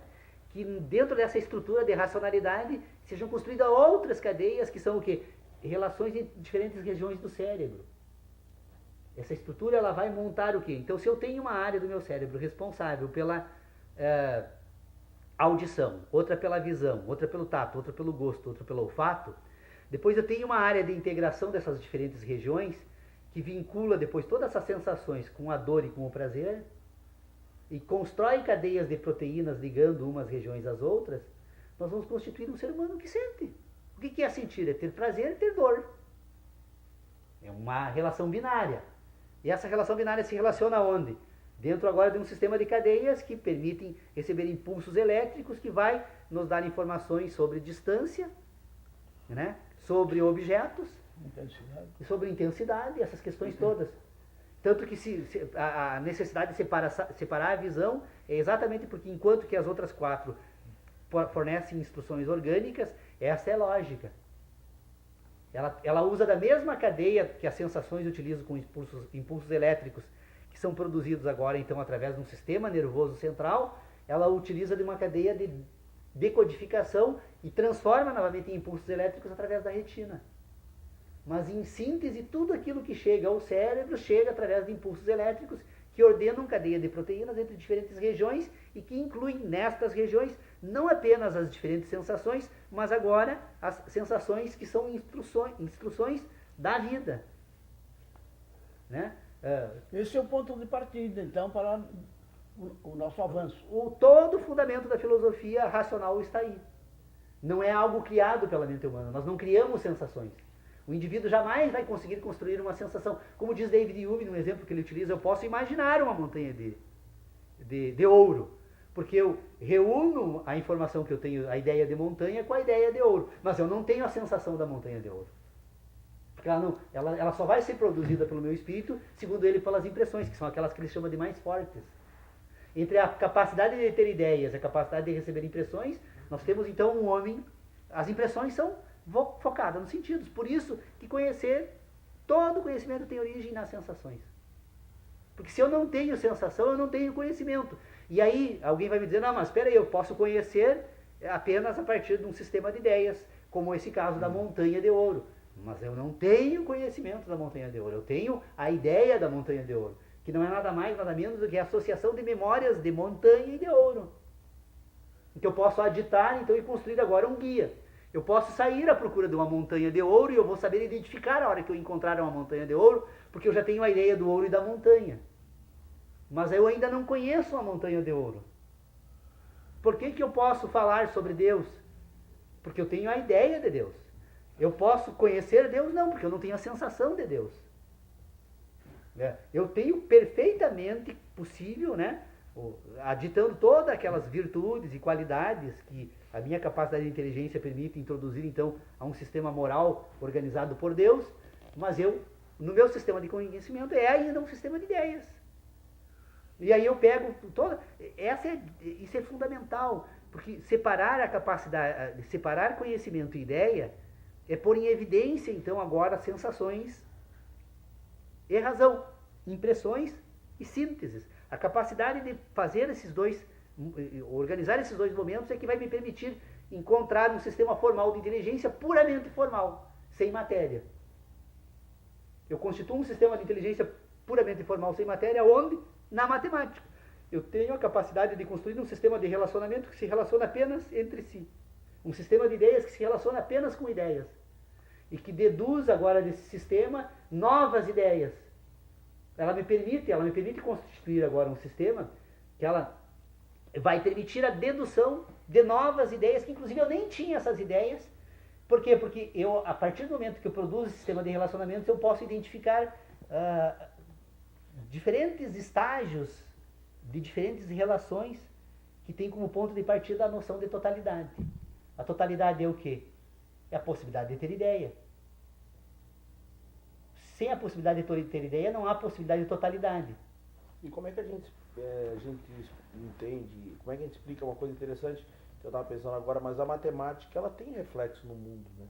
que dentro dessa estrutura de racionalidade sejam construídas outras cadeias que são o quê? Relações em diferentes regiões do cérebro. Essa estrutura ela vai montar o quê? Então, se eu tenho uma área do meu cérebro responsável pela audição, outra pela visão, outra pelo tato, outra pelo gosto, outra pelo olfato, depois eu tenho uma área de integração dessas diferentes regiões que vincula depois todas essas sensações com a dor e com o prazer, e constrói cadeias de proteínas ligando umas regiões às outras, nós vamos constituir um ser humano que sente. O que é sentir? É ter prazer e ter dor. É uma relação binária. E essa relação binária se relaciona onde? Dentro agora de um sistema de cadeias que permitem receber impulsos elétricos que vai nos dar informações sobre distância, né? Sobre objetos, e sobre intensidade, essas questões todas. Tanto que a necessidade de separar a visão é exatamente porque enquanto que as outras 4 fornecem instruções orgânicas, essa é lógica. Ela usa da mesma cadeia que as sensações utilizam com impulsos elétricos, que são produzidos agora então através de um sistema nervoso central, ela utiliza de uma cadeia de decodificação e transforma novamente em impulsos elétricos através da retina. Mas em síntese, tudo aquilo que chega ao cérebro chega através de impulsos elétricos que ordenam cadeia de proteínas entre diferentes regiões e que incluem nestas regiões não apenas as diferentes sensações, mas agora as sensações que são instruções da vida. Né? Esse é o ponto de partida, então, para o nosso avanço. Todo o fundamento da filosofia racional está aí. Não é algo criado pela mente humana. Nós não criamos sensações. O indivíduo jamais vai conseguir construir uma sensação. Como diz David Hume, no exemplo que ele utiliza, eu posso imaginar uma montanha de ouro. Porque eu reúno a informação que eu tenho, a ideia de montanha, com a ideia de ouro. Mas eu não tenho a sensação da montanha de ouro. Porque ela só vai ser produzida pelo meu espírito, segundo ele, pelas impressões, que são aquelas que ele chama de mais fortes. Entre a capacidade de ter ideias e a capacidade de receber impressões, nós temos então um homem, as impressões são focadas nos sentidos. Por isso que todo conhecimento tem origem nas sensações. Porque se eu não tenho sensação, eu não tenho conhecimento. E aí alguém vai me dizer, não, mas espera aí, eu posso conhecer apenas a partir de um sistema de ideias, como esse caso da montanha de ouro. Mas eu não tenho conhecimento da montanha de ouro, eu tenho a ideia da montanha de ouro, que não é nada mais, nada menos do que a associação de memórias de montanha e de ouro. Que eu posso aditar, então, e construir agora um guia. Eu posso sair à procura de uma montanha de ouro e eu vou saber identificar a hora que eu encontrar uma montanha de ouro, porque eu já tenho a ideia do ouro e da montanha. Mas eu ainda não conheço a montanha de ouro. Por que eu posso falar sobre Deus? Porque eu tenho a ideia de Deus. Eu posso conhecer Deus? Não, porque eu não tenho a sensação de Deus. Eu tenho perfeitamente possível, né, aditando todas aquelas virtudes e qualidades que a minha capacidade de inteligência permite introduzir, então, a um sistema moral organizado por Deus, mas no meu sistema de conhecimento, é ainda um sistema de ideias. E aí eu pego isso é fundamental, porque separar conhecimento e ideia é pôr em evidência, então, agora sensações e razão, impressões e sínteses. A capacidade de fazer organizar esses dois momentos é que vai me permitir encontrar um sistema formal de inteligência puramente formal, sem matéria. Eu constituo um sistema de inteligência puramente formal, sem matéria, onde? Na matemática. Eu tenho a capacidade de construir um sistema de relacionamento que se relaciona apenas entre si. Um sistema de ideias que se relaciona apenas com ideias. E que deduz agora desse sistema novas ideias. Ela me permite constituir agora um sistema que ela vai permitir a dedução de novas ideias, que inclusive eu nem tinha essas ideias. Por quê? Porque a partir do momento que eu produzo esse sistema de relacionamentos, eu posso identificar diferentes estágios de diferentes relações que tem como ponto de partida a noção de totalidade. A totalidade é o quê? É a possibilidade de ter ideia. Sem a possibilidade de ter ideia, não há possibilidade de totalidade. E como é que a gente entende, como é que a gente explica uma coisa interessante que eu estava pensando agora, mas a matemática, ela tem reflexo no mundo, né?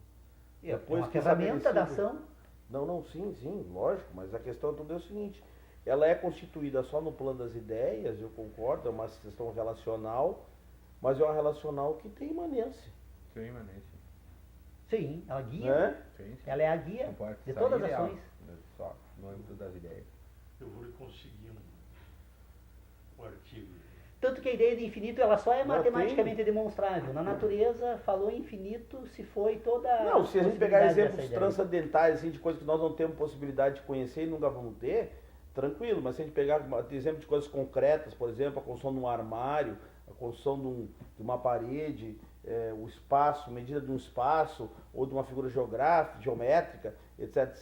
É uma ferramenta da ação. Não, sim, lógico, mas a questão toda é o seguinte, ela é constituída só no plano das ideias, eu concordo, é uma questão relacional, mas é uma relacional que tem imanência. Tem imanência. Sim, ela guia. Né? Sim. Ela é a guia de todas as ações. Só no âmbito das ideias. Eu vou conseguir um artigo. Tanto que a ideia de infinito ela só é matematicamente demonstrável. Na natureza, falou infinito, se foi toda Não, se a gente pegar exemplos ideia. transcendentais, assim, de coisas que nós não temos possibilidade de conhecer e nunca vamos ter, tranquilo, mas se a gente pegar exemplo de coisas concretas, por exemplo, a construção de um armário, a construção de uma parede, o espaço, medida de um espaço, ou de uma figura geométrica, etc,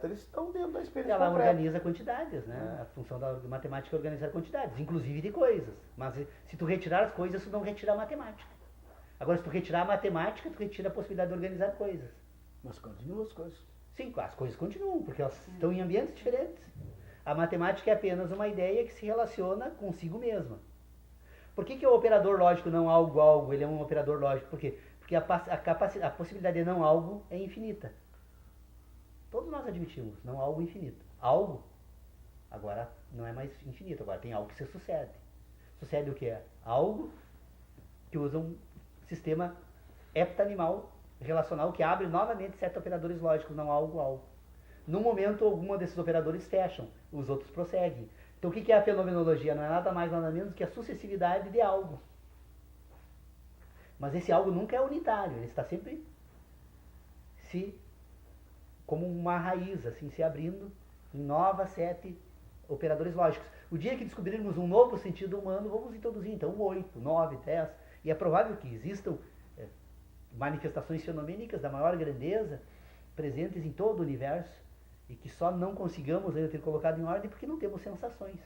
eles estão dentro da experiência Ela concreta. organiza quantidades, né? A função da matemática é organizar quantidades, inclusive de coisas. Mas se tu retirar as coisas, tu não retira a matemática. Agora, se tu retirar a matemática, tu retira a possibilidade de organizar coisas. Mas continuam as coisas. Sim, as coisas continuam, porque elas estão em ambientes diferentes. A matemática é apenas uma ideia que se relaciona consigo mesma. Por que o operador lógico não algo, ele é um operador lógico? Por quê? Porque a possibilidade de não algo é infinita. Todos nós admitimos, não algo infinito. Algo, agora não é mais infinito, agora tem algo que se sucede. Sucede o que é? Algo que usa um sistema heptanimal relacional que abre novamente 7 operadores lógicos, não algo. No momento, alguma desses operadores fecham, os outros prosseguem. Então o que é a fenomenologia? Não é nada mais nada menos que a sucessividade de algo. Mas esse algo nunca é unitário, ele está sempre como uma raiz, assim, se abrindo em novas 7 operadores lógicos. O dia que descobrirmos um novo sentido humano, vamos introduzir então 8, 9, 10, e é provável que existam manifestações fenomênicas da maior grandeza presentes em todo o universo e que só não consigamos ainda ter colocado em ordem porque não temos sensações.